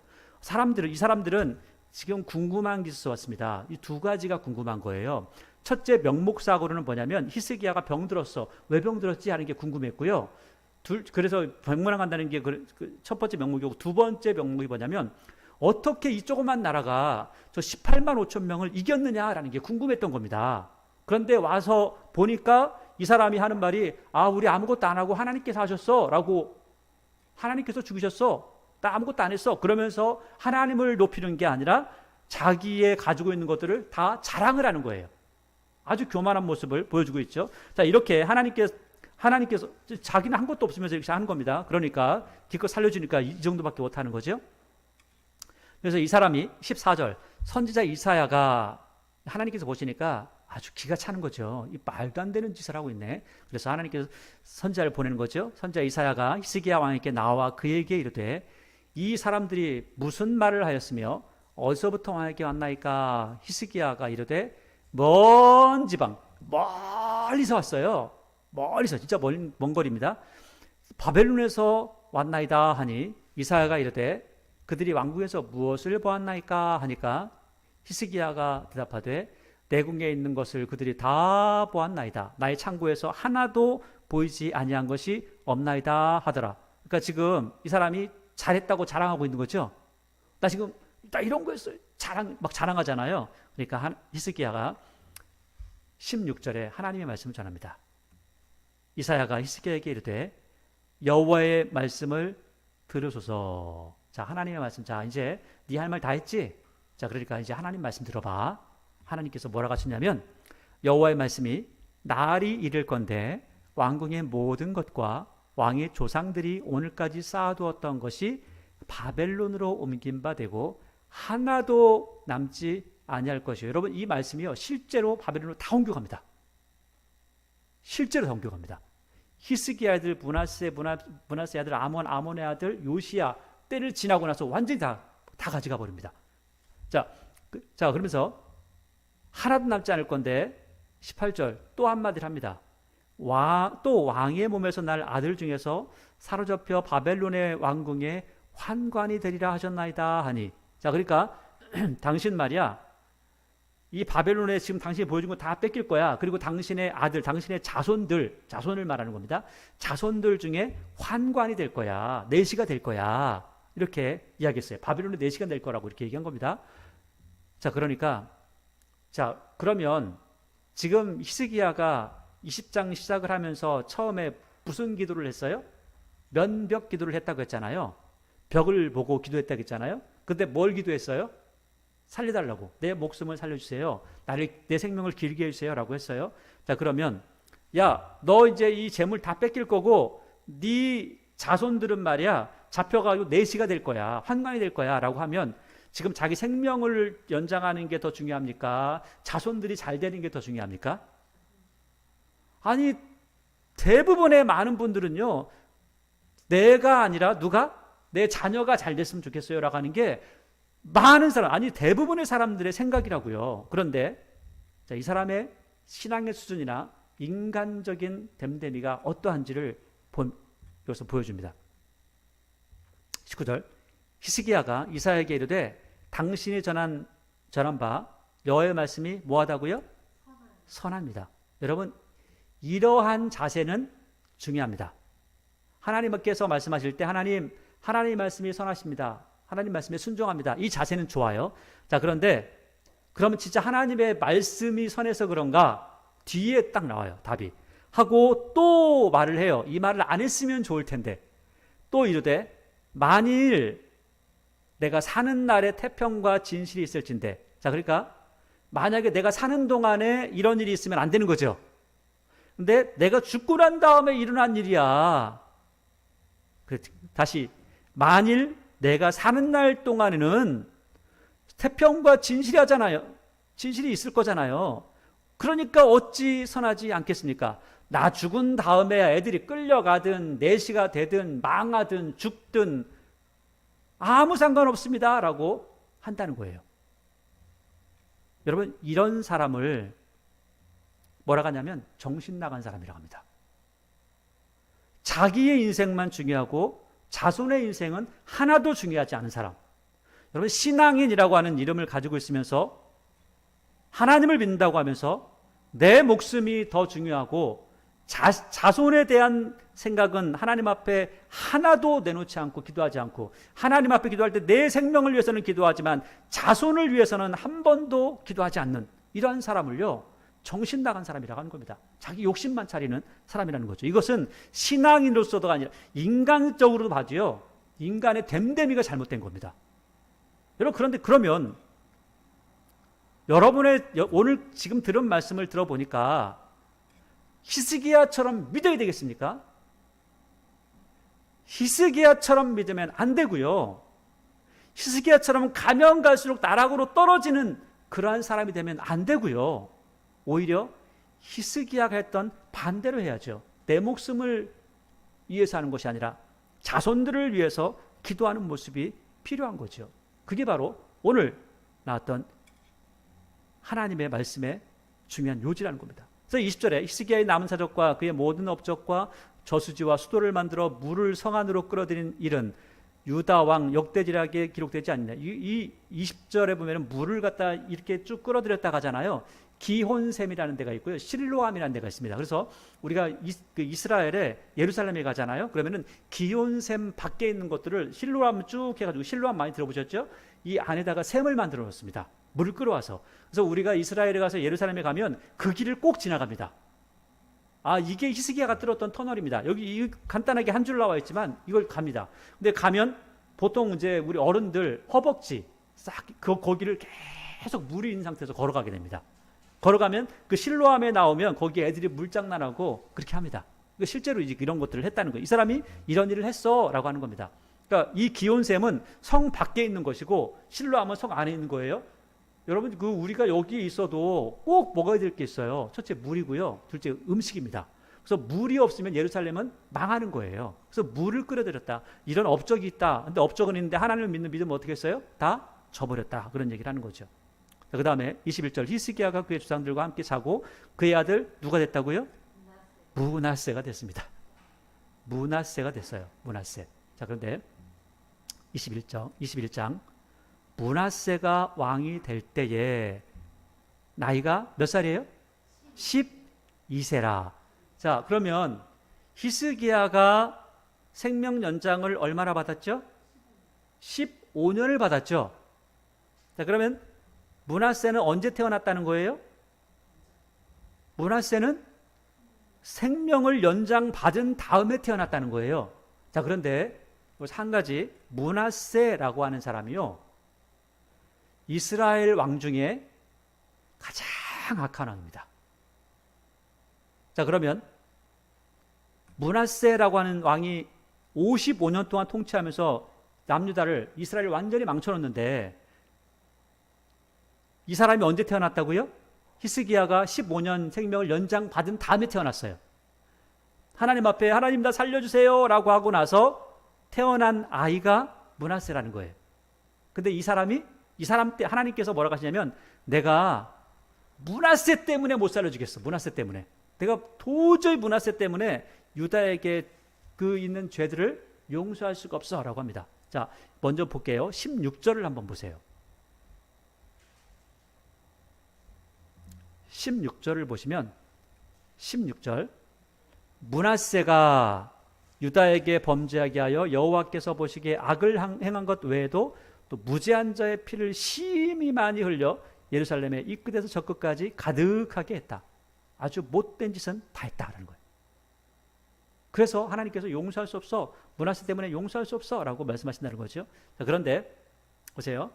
이 사람들은 지금 궁금한 게 있어서 왔습니다. 이 두 가지가 궁금한 거예요. 첫째 명목사고로는 뭐냐면 히스기야가 병들었어. 왜 병들었지 하는 게 궁금했고요. 그래서 병문안 간다는 게 첫 번째 명목이고, 두 번째 명목이 뭐냐면 어떻게 이 조그만 나라가 저 18만 5천 명을 이겼느냐라는 게 궁금했던 겁니다. 그런데 와서 보니까 이 사람이 하는 말이 우리 아무것도 안 하고 하나님께서 하셨어 라고, 하나님께서 죽이셨어, 나 아무것도 안 했어, 그러면서 하나님을 높이는 게 아니라 자기의 가지고 있는 것들을 다 자랑을 하는 거예요. 아주 교만한 모습을 보여주고 있죠. 자, 이렇게 하나님께서 자기는 한 것도 없으면서 이렇게 하는 겁니다. 그러니까 기껏 살려주니까 이 정도밖에 못하는 거죠. 그래서 이 사람이 14절, 선지자 이사야가 하나님께서 보시니까 아주 기가 차는 거죠. 이 말도 안 되는 짓을 하고 있네. 그래서 하나님께서 선지자를 보내는 거죠. 선지자 이사야가 히스기야 왕에게 나와 그에게 이르되 이 사람들이 무슨 말을 하였으며 어디서부터 왕에게 왔나이까? 히스기야가 이르되 먼 지방 멀리서 왔어요. 멀리서 진짜 먼 거리입니다. 바벨론에서 왔나이다 하니 이사야가 이르되 그들이 왕궁에서 무엇을 보았나이까 하니까 히스기야가 대답하되 내 궁에 있는 것을 그들이 다 보았나이다. 나의 창고에서 하나도 보이지 아니한 것이 없나이다 하더라. 그러니까 지금 이 사람이 잘했다고 자랑하고 있는 거죠. 나 이런 거 했어요. 막 자랑하잖아요. 그러니까 히스기야가 16절에 하나님의 말씀을 전합니다. 이사야가 히스기야에게 이르되 여호와의 말씀을 들으소서. 자, 하나님의 말씀. 자, 이제 네 할 말 다 했지? 자, 그러니까 이제 하나님 말씀 들어봐. 하나님께서 뭐라고 하셨냐면 여호와의 말씀이 날이 이를 건데 왕궁의 모든 것과 왕의 조상들이 오늘까지 쌓아두었던 것이 바벨론으로 옮긴 바 되고 하나도 남지 아니할 것이요. 여러분 이 말씀이요 실제로 바벨론으로 다 옮겨갑니다. 실제로 다 옮겨갑니다. 히스기야 아들 므낫세 아들 아몬의 아들 요시야 때를 지나고 나서 완전히 다 가져가 버립니다. 자 그러면서 하나도 남지 않을 건데 18절 또 한마디를 합니다. 또 왕의 몸에서 날 아들 중에서 사로잡혀 바벨론의 왕궁에 환관이 되리라 하셨나이다 하니. 자, 그러니까 당신 말이야 이 바벨론에 지금 당신이 보여준 거 다 뺏길 거야. 그리고 당신의 아들, 당신의 자손을 말하는 겁니다. 자손들 중에 환관이 될 거야. 내시가 될 거야. 이렇게 이야기했어요. 바벨론의 내시가 될 거라고 이렇게 얘기한 겁니다. 자, 그러면 지금 히스기야가 20장 시작을 하면서 처음에 무슨 기도를 했어요? 면벽 기도를 했다고 했잖아요. 벽을 보고 기도했다고 했잖아요. 근데 뭘 기도했어요? 살려달라고. 내 목숨을 살려주세요. 내 생명을 길게 해주세요. 라고 했어요. 자, 그러면 야, 너 이제 이 재물 다 뺏길 거고 네 자손들은 말이야 잡혀가지고 내시가 될 거야. 환관이 될 거야. 라고 하면 지금 자기 생명을 연장하는 게 더 중요합니까? 자손들이 잘 되는 게 더 중요합니까? 아니, 대부분의 많은 분들은요, 내가 아니라 누가? 내 자녀가 잘 됐으면 좋겠어요. 라고 하는 게 많은 사람, 아니, 대부분의 사람들의 생각이라고요. 그런데, 자, 이 사람의 신앙의 수준이나 인간적인 됨됨이가 어떠한지를 여기서 보여줍니다. 19절. 히스기야가 이사야에게 이르되 당신이 전한 바 여호와의 말씀이 뭐하다고요? 선합니다. 여러분 이러한 자세는 중요합니다. 하나님께서 말씀하실 때 하나님 말씀이 선하십니다. 하나님 말씀에 순종합니다. 이 자세는 좋아요. 자, 그런데 그러면 진짜 하나님의 말씀이 선해서 그런가? 뒤에 딱 나와요. 답이. 하고 또 말을 해요. 이 말을 안 했으면 좋을 텐데. 또 이르되 만일 내가 사는 날에 태평과 진실이 있을진데. 자, 그러니까 만약에 내가 사는 동안에 이런 일이 있으면 안 되는 거죠. 근데 내가 죽고 난 다음에 일어난 일이야. 다시 만일 내가 사는 날 동안에는 태평과 진실이 하잖아요. 진실이 있을 거잖아요. 그러니까 어찌 선하지 않겠습니까? 나 죽은 다음에 애들이 끌려가든 내시가 되든 망하든 죽든 아무 상관없습니다. 라고 한다는 거예요. 여러분 이런 사람을 뭐라고 하냐면 정신 나간 사람이라고 합니다. 자기의 인생만 중요하고 자손의 인생은 하나도 중요하지 않은 사람. 여러분 신앙인이라고 하는 이름을 가지고 있으면서 하나님을 믿는다고 하면서 내 목숨이 더 중요하고 자손에 대한 생각은 하나님 앞에 하나도 내놓지 않고 기도하지 않고 하나님 앞에 기도할 때 내 생명을 위해서는 기도하지만 자손을 위해서는 한 번도 기도하지 않는 이러한 사람을요 정신 나간 사람이라고 하는 겁니다. 자기 욕심만 차리는 사람이라는 거죠. 이것은 신앙인으로서도 아니라 인간적으로도 봐도요 인간의 됨됨이가 잘못된 겁니다. 여러분 그런데 그러면 여러분의 오늘 지금 들은 말씀을 들어보니까 히스기야처럼 믿어야 되겠습니까? 히스기야처럼 믿으면 안 되고요. 히스기야처럼 가면 갈수록 나락으로 떨어지는 그러한 사람이 되면 안 되고요. 오히려 히스기야가 했던 반대로 해야죠. 내 목숨을 위해서 하는 것이 아니라 자손들을 위해서 기도하는 모습이 필요한 거죠. 그게 바로 오늘 나왔던 하나님의 말씀의 중요한 요지라는 겁니다. 그래서 20절에 히스기야의 남은 사적과 그의 모든 업적과 저수지와 수도를 만들어 물을 성 안으로 끌어들인 일은 유다 왕 역대지략에 기록되지 않느냐. 이 20절에 보면 물을 갖다 이렇게 쭉 끌어들였다 하잖아요. 기혼샘이라는 데가 있고요, 실로암이라는 데가 있습니다. 그래서 우리가 이스라엘에 예루살렘에 가잖아요. 그러면은 기혼샘 밖에 있는 것들을 실로암 쭉 해가지고, 실로암 많이 들어보셨죠? 이 안에다가 샘을 만들어 놓습니다. 물을 끌어와서. 그래서 우리가 이스라엘에 가서 예루살렘에 가면 그 길을 꼭 지나갑니다. 아, 이게 히스기야가 뚫었던 터널입니다. 여기 간단하게 한 줄 나와 있지만 이걸 갑니다. 근데 가면 보통 이제 우리 어른들 허벅지 싹 거기를 계속 물이 있는 상태에서 걸어가게 됩니다. 걸어가면 그 실로암에 나오면 거기 애들이 물장난하고 그렇게 합니다. 실제로 이제 이런 것들을 했다는 거예요. 이 사람이 이런 일을 했어라고 하는 겁니다. 그러니까 이 기온샘은 성 밖에 있는 것이고 실로암은 성 안에 있는 거예요. 여러분, 우리가 여기에 있어도 꼭 먹어야 될 게 있어요. 첫째 물이고요, 둘째 음식입니다. 그래서 물이 없으면 예루살렘은 망하는 거예요. 그래서 물을 끌어들였다. 이런 업적이 있다. 근데 업적은 있는데 하나님을 믿는 믿음은 어떻게 했어요? 다 저버렸다. 그런 얘기를 하는 거죠. 그 다음에 21절, 히스기야가 그의 주상들과 함께 자고 그의 아들 누가 됐다고요? 므낫세가 됐습니다. 므낫세가 됐어요. 므낫세. 자, 그런데 21장 므낫세가 왕이 될 때에 나이가 몇 살이에요? 12세라. 자, 그러면 히스기야가 생명 연장을 얼마나 받았죠? 15년을 받았죠. 자, 그러면 므낫세는 언제 태어났다는 거예요? 므낫세는 생명을 연장받은 다음에 태어났다는 거예요. 자, 그런데 한 가지, 므낫세라고 하는 사람이요, 이스라엘 왕 중에 가장 악한 왕입니다. 자, 그러면 므낫세라고 하는 왕이 55년 동안 통치하면서 남유다를, 이스라엘을 완전히 망쳐놓는데 이 사람이 언제 태어났다고요? 히스기야가 15년 생명을 연장받은 다음에 태어났어요. 하나님 앞에 하나님 나 살려주세요 라고 하고 나서 태어난 아이가 므낫세라는 거예요. 근데 이 사람 때 하나님께서 뭐라고 하시냐면, 내가 므낫세 때문에 못 살려주겠어. 므낫세 때문에. 내가 도저히 므낫세 때문에 유다에게 그 있는 죄들을 용서할 수가 없어 라고 합니다. 자, 먼저 볼게요. 16절을 한번 보세요. 16절을 보시면 16절, 므낫세가 유다에게 범죄하게 하여 여호와께서 보시기에 악을 행한 것 외에도 또 무죄한 자의 피를 심히 많이 흘려 예루살렘의 이 끝에서 저 끝까지 가득하게 했다. 아주 못된 짓은 다 했다라는 거예요. 그래서 하나님께서 용서할 수 없어, 므낫세 때문에 용서할 수 없어 라고 말씀하신다는 거죠. 자, 그런데 보세요.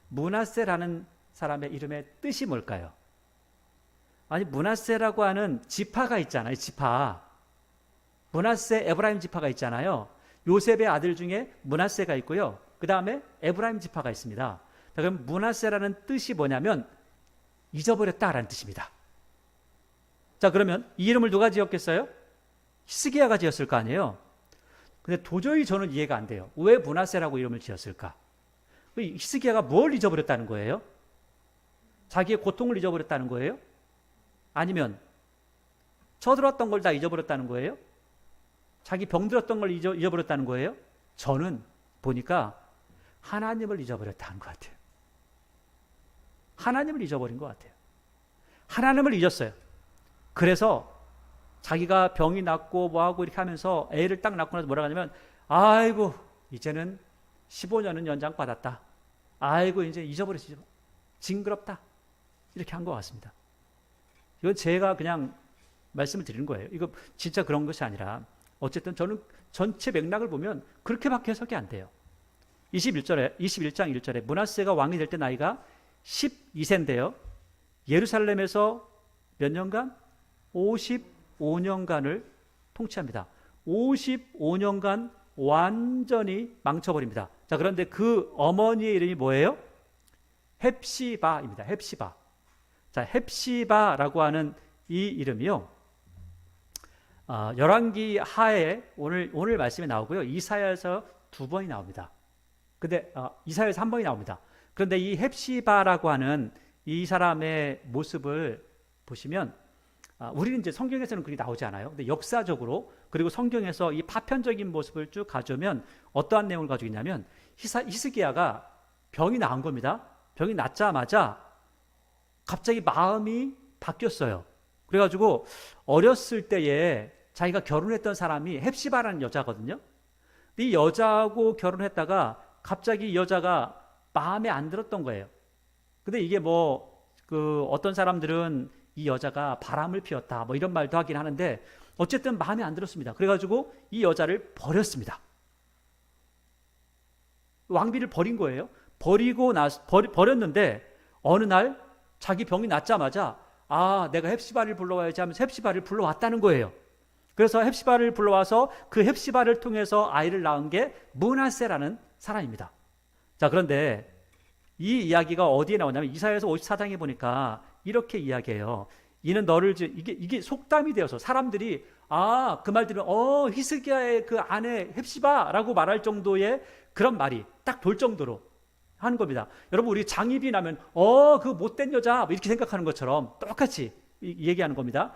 므낫세라는 사람의 이름의 뜻이 뭘까요? 아니, 므낫세라고 하는 지파가 있잖아요. 지파. 므낫세 에브라임 지파가 있잖아요. 요셉의 아들 중에 므낫세가 있고요, 그 다음에 에브라임 지파가 있습니다. 자, 그럼 므낫세라는 뜻이 뭐냐면 잊어버렸다라는 뜻입니다. 자, 그러면 이 이름을 누가 지었겠어요? 히스기야가 지었을 거 아니에요. 근데 도저히 저는 이해가 안 돼요. 왜 므낫세라고 이름을 지었을까? 히스기야가 뭘 잊어버렸다는 거예요? 자기의 고통을 잊어버렸다는 거예요? 아니면 쳐들었던 걸 다 잊어버렸다는 거예요? 자기 병들었던 걸 잊어버렸다는 거예요? 저는 보니까 하나님을 잊어버렸다는 것 같아요. 하나님을 잊어버린 것 같아요. 하나님을 잊었어요. 그래서 자기가 병이 났고 뭐하고 이렇게 하면서 애를 딱 낳고 나서 뭐라고 하냐면, 아이고 이제는 15년은 연장받았다. 아이고 이제 잊어버렸지. 징그럽다. 이렇게 한 것 같습니다. 이건 제가 그냥 말씀을 드리는 거예요. 이거 진짜 그런 것이 아니라 어쨌든 저는 전체 맥락을 보면 그렇게밖에 해석이 안 돼요. 21장 1절에 므낫세가 왕이 될 때 나이가 12세인데요. 예루살렘에서 몇 년간? 55년간을 통치합니다. 55년간 완전히 망쳐버립니다. 자, 그런데 그 어머니의 이름이 뭐예요? 헵시바입니다. 헵시바. 자, 헵시바라고 하는 이 이름이요. 열왕기 하에 오늘 말씀에 나오고요. 이사야에서 2번이 나옵니다. 근데 이사야에서 1번이 나옵니다. 그런데 이 헵시바라고 하는 이 사람의 모습을 보시면 우리는 이제 성경에서는 그게 나오지 않아요. 근데 역사적으로 그리고 성경에서 이 파편적인 모습을 쭉 가져오면 어떠한 내용을 가지고 있냐면 히스기야가 병이 나은 겁니다. 병이 낫자마자 갑자기 마음이 바뀌었어요. 그래가지고 어렸을 때에 자기가 결혼했던 사람이 헵시바라는 여자거든요. 이 여자하고 결혼했다가 갑자기 이 여자가 마음에 안 들었던 거예요. 근데 이게 어떤 사람들은 이 여자가 바람을 피웠다 이런 말도 하긴 하는데 어쨌든 마음에 안 들었습니다. 그래가지고 이 여자를 버렸습니다. 왕비를 버린 거예요. 버렸는데 어느 날 자기 병이 낫자마자 내가 헵시바를 불러와야지 하면서 헵시바를 불러왔다는 거예요. 그래서 헵시바를 불러와서 그 헵시바를 통해서 아이를 낳은 게 므낫세라는 사람입니다. 자, 그런데 이 이야기가 어디에 나오냐면 이사야서 54장에 보니까 이렇게 이야기해요. 이는 너를 이게 속담이 되어서 사람들이 그 말 들으면 히스기야의 그 아내 헵시바라고 말할 정도의 그런 말이 딱 돌 정도로 하는 겁니다. 여러분, 우리 장입이 나면 그 못된 여자 이렇게 생각하는 것처럼 똑같이 얘기하는 겁니다.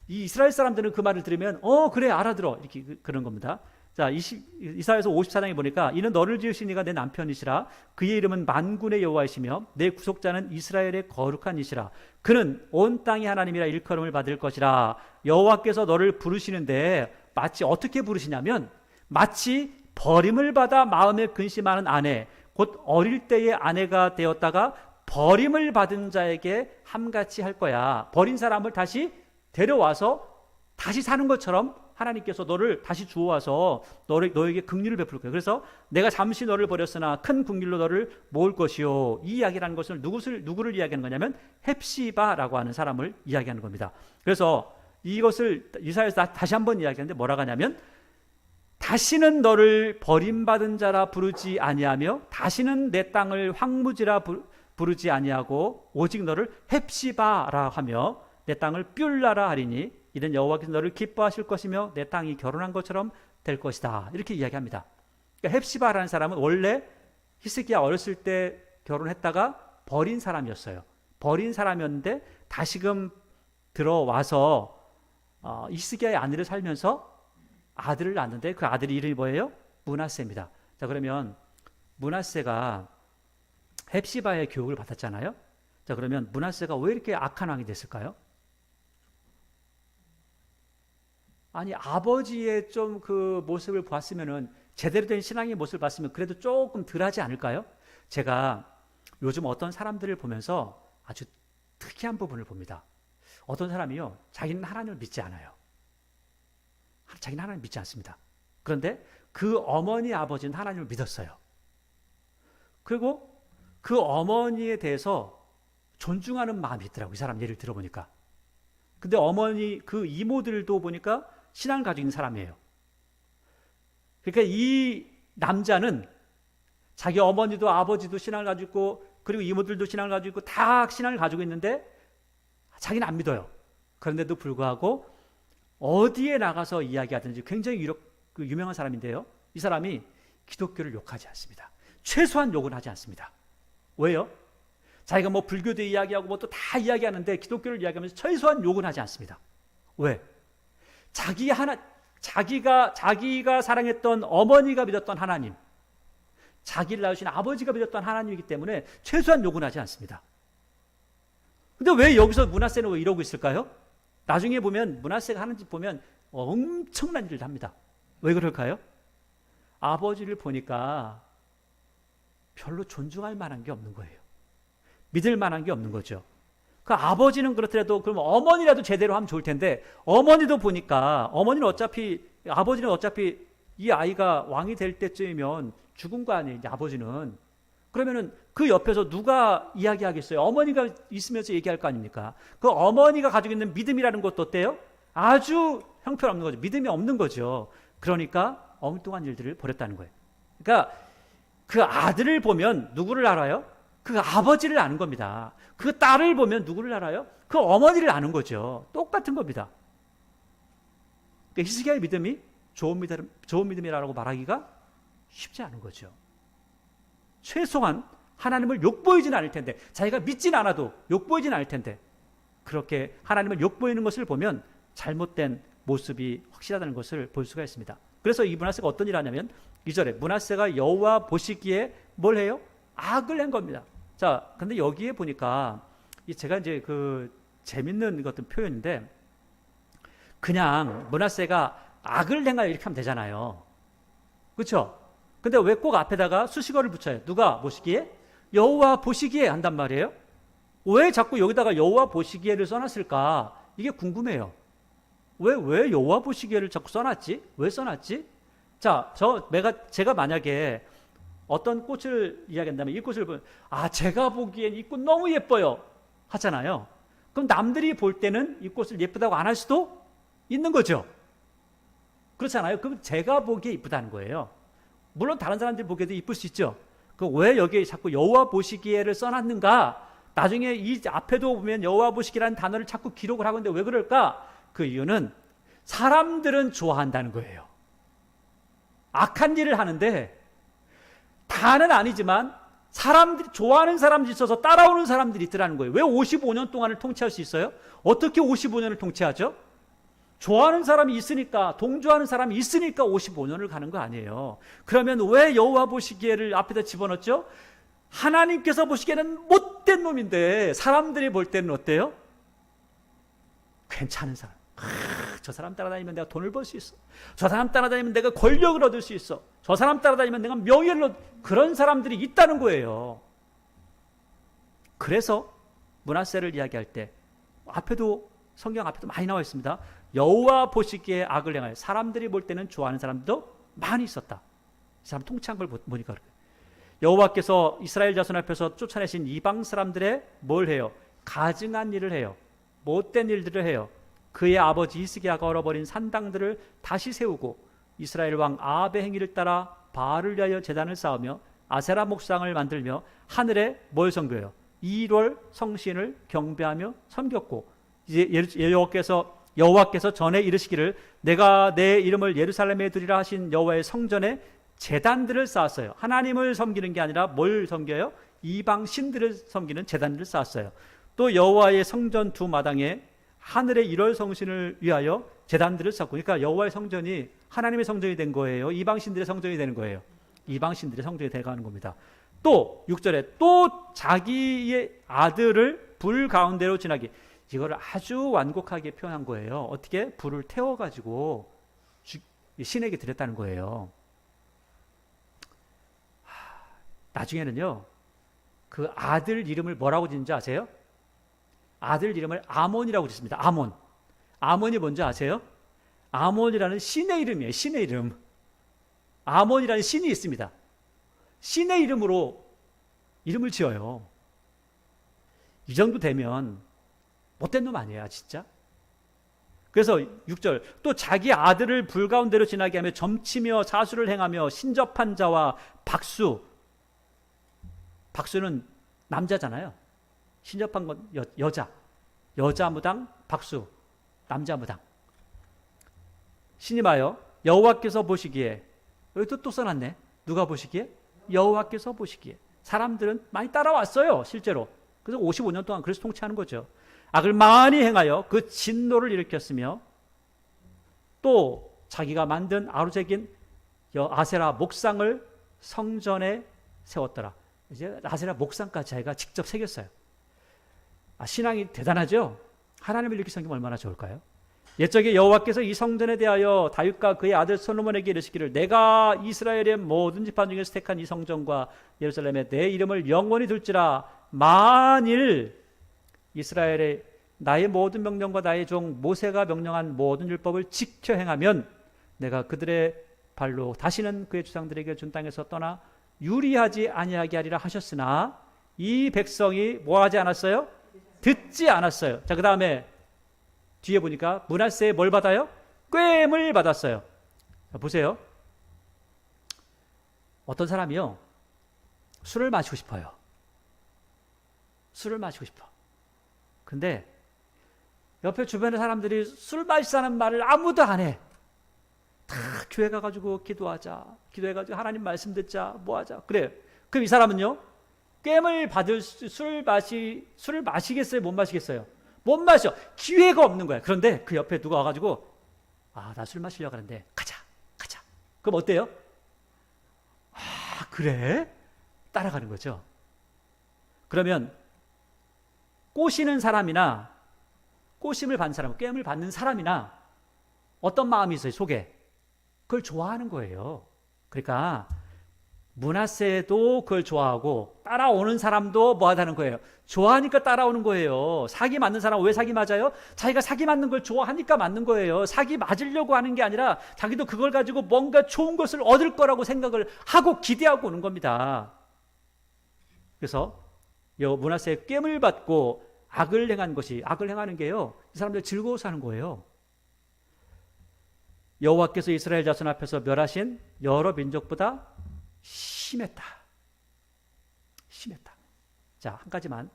이 이스라엘 사람들은 그 말을 들으면 그래 알아들어 이렇게 그런 겁니다. 자, 이사야서 54장에 보니까 이는 너를 지으신 이가 내 남편이시라. 그의 이름은 만군의 여호와이시며 내 구속자는 이스라엘의 거룩한 이시라. 그는 온 땅의 하나님이라 일컬음을 받을 것이라. 여호와께서 너를 부르시는데 마치 어떻게 부르시냐면 마치 버림을 받아 마음에 근심하는 아내 곧 어릴 때의 아내가 되었다가 버림을 받은 자에게 함같이 할 거야. 버린 사람을 다시 데려와서 다시 사는 것처럼 하나님께서 너를 다시 주워와서 너에게 긍휼을 베풀 거예요. 그래서 내가 잠시 너를 버렸으나 큰 긍휼로 너를 모을 것이요. 이 이야기라는 것은 누구를 이야기하는 거냐면 헵시바라고 하는 사람을 이야기하는 겁니다. 그래서 이것을 이사야에서 다시 한번 이야기하는데 뭐라고 하냐면 다시는 너를 버림받은 자라 부르지 아니하며 다시는 내 땅을 황무지라 부르지 아니하고 오직 너를 헵시바라 하며 내 땅을 뷸라라 하리니 이는 여호와께서 너를 기뻐하실 것이며 내 땅이 결혼한 것처럼 될 것이다. 이렇게 이야기합니다. 그러니까 헵시바라는 사람은 원래 히스기야 어렸을 때 결혼했다가 버린 사람이었어요. 버린 사람이었는데 다시금 들어와서 히스기야의 아내를 살면서 아들을 낳았는데 그 아들의 이름이 뭐예요? 므낫세입니다. 자, 그러면 므낫세가 헵시바의 교육을 받았잖아요. 자, 그러면 므낫세가 왜 이렇게 악한 왕이 됐을까요? 아니, 아버지의 좀 그 모습을 봤으면은 제대로 된 신앙의 모습을 봤으면 그래도 조금 덜하지 않을까요? 제가 요즘 어떤 사람들을 보면서 아주 특이한 부분을 봅니다. 어떤 사람이요, 자기는 하나님을 믿지 않아요. 자기는 하나님을 믿지 않습니다. 그런데 그 어머니 아버지는 하나님을 믿었어요. 그리고 그 어머니에 대해서 존중하는 마음이 있더라고요. 이 사람 예를 들어보니까. 근데 어머니 그 이모들도 보니까 신앙을 가지고 있는 사람이에요. 그러니까 이 남자는 자기 어머니도 아버지도 신앙을 가지고 있고 그리고 이모들도 신앙을 가지고 있고 다 신앙을 가지고 있는데 자기는 안 믿어요. 그런데도 불구하고 어디에 나가서 이야기하든지 굉장히 유명한 사람인데요. 이 사람이 기독교를 욕하지 않습니다. 최소한 욕은 하지 않습니다. 왜요? 자기가 불교도 이야기하고 또 다 이야기하는데 기독교를 이야기하면서 최소한 욕은 하지 않습니다. 왜? 자기가 사랑했던 어머니가 믿었던 하나님, 자기를 낳으신 아버지가 믿었던 하나님이기 때문에 최소한 욕은 하지 않습니다. 근데 왜 여기서 므낫세는 왜 이러고 있을까요? 나중에 보면 므낫세가 하는 짓 보면 엄청난 일을 합니다. 왜 그럴까요? 아버지를 보니까 별로 존중할 만한 게 없는 거예요. 믿을 만한 게 없는 거죠. 그 아버지는 그렇더라도 그럼 어머니라도 제대로 하면 좋을 텐데 어머니도 보니까 아버지는 어차피 이 아이가 왕이 될 때쯤이면 죽은 거 아니에요. 이제 아버지는. 그러면은 그 옆에서 누가 이야기하겠어요? 어머니가 있으면서 얘기할 거 아닙니까? 그 어머니가 가지고 있는 믿음이라는 것도 어때요? 아주 형편없는 거죠. 믿음이 없는 거죠. 그러니까 엉뚱한 일들을 벌였다는 거예요. 그러니까 그 아들을 보면 누구를 알아요? 그 아버지를 아는 겁니다. 그 딸을 보면 누구를 알아요? 그 어머니를 아는 거죠. 똑같은 겁니다. 그러니까 히스기야의 믿음이 좋은 믿음이라고 말하기가 쉽지 않은 거죠. 최소한 하나님을 욕보이진 않을 텐데, 자기가 믿진 않아도 욕보이진 않을 텐데, 그렇게 하나님을 욕보이는 것을 보면 잘못된 모습이 확실하다는 것을 볼 수가 있습니다. 그래서 이 므낫세가 어떤 일을 하냐면 2절에 므낫세가 여호와 보시기에 뭘 해요? 악을 한 겁니다. 자, 근데 여기에 보니까 제가 이제 그 재밌는 어떤 표현인데, 그냥 므낫세가 악을 행하여 이렇게 하면 되잖아요. 그렇죠? 근데 왜 꼭 앞에다가 수식어를 붙여요? 누가 보시기에? 여호와 보시기에 한단 말이에요. 왜 자꾸 여기다가 여호와 보시기에를 써놨을까? 이게 궁금해요. 왜 여호와 보시기에를 자꾸 써놨지? 왜 써놨지? 자, 제가 만약에 어떤 꽃을 이야기한다면 이 꽃을 보면, 제가 보기엔 이 꽃 너무 예뻐요 하잖아요. 그럼 남들이 볼 때는 이 꽃을 예쁘다고 안 할 수도 있는 거죠. 그렇잖아요. 그럼 제가 보기에 이쁘다는 거예요. 물론 다른 사람들이 보기에도 이쁠 수 있죠. 왜 여기에 자꾸 여호와 보시기에를 써놨는가? 나중에 이 앞에도 보면 여호와 보시기라는 단어를 자꾸 기록을 하고 있는데 왜 그럴까? 그 이유는 사람들은 좋아한다는 거예요. 악한 일을 하는데 다는 아니지만 사람들이 좋아하는 사람들이 있어서 따라오는 사람들이 있더라는 거예요. 왜 55년 동안을 통치할 수 있어요? 어떻게 55년을 통치하죠? 좋아하는 사람이 있으니까, 동조하는 사람이 있으니까 55년을 가는 거 아니에요. 그러면 왜 여호와 보시기에를 앞에다 집어넣었죠? 하나님께서 보시기에는 못된 놈인데 사람들이 볼 때는 어때요? 괜찮은 사람. 저 사람 따라다니면 내가 돈을 벌 수 있어. 저 사람 따라다니면 내가 권력을 얻을 수 있어. 저 사람 따라다니면 내가 명예를 그런 사람들이 있다는 거예요. 그래서 므낫세를 이야기할 때 성경 앞에도 많이 나와 있습니다. 여호와 보시기에 악을 행하여 사람들이 볼 때는 좋아하는 사람도 많이 있었다. 이 사람 통치한 걸 보니까 그래요. 여호와께서 이스라엘 자손 앞에서 쫓아내신 이방 사람들의 뭘 해요? 가증한 일을 해요. 못된 일들을 해요. 그의 아버지 히스기야가 얼어버린 산당들을 다시 세우고 이스라엘 왕 아합의 행위를 따라 바알을 위하여 제단을 쌓으며 아세라 목상을 만들며 하늘에 뭘 섬겨요? 1월 성신을 경배하며 섬겼고, 이제 여호와께서 전에 이르시기를 내가 내 이름을 예루살렘에 두리라 하신 여호와의 성전에 제단들을 쌓았어요. 하나님을 섬기는 게 아니라 뭘 섬겨요? 이방 신들을 섬기는 제단들을 쌓았어요. 또 여호와의 성전 두 마당에 하늘의 1월 성신을 위하여 제단들을 쌓고, 그러니까 여호와의 성전이 하나님의 성전이 된 거예요? 이방 신들의 성전이 되는 거예요? 이방 신들의 성전이 되어가는 겁니다. 또 6절에 또 자기의 아들을 불 가운데로 지나게, 이거를 아주 완곡하게 표현한 거예요. 어떻게? 불을 태워가지고 신에게 드렸다는 거예요. 나중에는요, 그 아들 이름을 뭐라고 짓는지 아세요? 아들 이름을 아몬이라고 짓습니다. 아몬이 뭔지 아세요? 아몬이라는 신의 이름이에요. 신의 이름. 아몬이라는 신이 있습니다. 신의 이름으로 이름을 지어요. 이 정도 되면 못된 놈 아니에요, 진짜? 그래서 6절, 또 자기 아들을 불 가운데로 지나게 하며 점치며 사수를 행하며 신접한 자와 박수는 남자잖아요. 신접한 건 여자 무당, 박수, 남자 무당. 신임하여 여호와께서 보시기에, 여기 또 써놨네. 누가 보시기에? 여호와께서 보시기에. 사람들은 많이 따라왔어요, 실제로. 그래서 55년 동안 그래서 통치하는 거죠. 악을 많이 행하여 그 진노를 일으켰으며, 또 자기가 만든 아루제긴 아세라 목상을 성전에 세웠더라. 이제 아세라 목상까지 자기가 직접 새겼어요. 신앙이 대단하죠? 하나님을 이렇게 섬기면 얼마나 좋을까요? 옛적에 여호와께서 이 성전에 대하여 다윗과 그의 아들 솔로몬에게 이르시기를 내가 이스라엘의 모든 지파 중에서 택한 이 성전과 예루살렘에 내 이름을 영원히 둘지라. 만일 이스라엘의 나의 모든 명령과 나의 종 모세가 명령한 모든 율법을 지켜 행하면 내가 그들의 발로 다시는 그의 주상들에게 준 땅에서 떠나 유리하지 아니하게 하리라 하셨으나 이 백성이 뭐 하지 않았어요? 듣지 않았어요. 자, 그 다음에 뒤에 보니까 므낫세에 뭘 받아요? 꾀임을 받았어요. 자, 보세요. 어떤 사람이요, 술을 마시고 싶어요. 술을 마시고 싶어. 근데 옆에 주변의 사람들이 술 마시자는 말을 아무도 안 해. 다 교회 가가지고 기도하자. 기도해가지고 하나님 말씀 듣자. 뭐 하자. 그래. 그럼 이 사람은요, 깸을 받을 술을 마시겠어요? 못 마시겠어요? 못 마셔. 기회가 없는 거야. 그런데 그 옆에 누가 와가지고, 나 술 마시려고 하는데, 가자. 그럼 어때요? 그래? 따라가는 거죠. 그러면 꼬시는 사람이나 꼬심을 받는 사람, 깸을 받는 사람이나 어떤 마음이 있어요, 속에? 그걸 좋아하는 거예요. 그러니까 므낫세도 그걸 좋아하고 따라오는 사람도 뭐 하다는 거예요? 좋아하니까 따라오는 거예요. 사기 맞는 사람은 왜 사기 맞아요? 자기가 사기 맞는 걸 좋아하니까 맞는 거예요. 사기 맞으려고 하는 게 아니라 자기도 그걸 가지고 뭔가 좋은 것을 얻을 거라고 생각을 하고 기대하고 오는 겁니다. 그래서 므낫세의 깸을 받고 악을 행하는 게요, 이 사람들 즐거워서 하는 거예요. 여호와께서 이스라엘 자손 앞에서 멸하신 여러 민족보다 심했다. 자, 한 가지만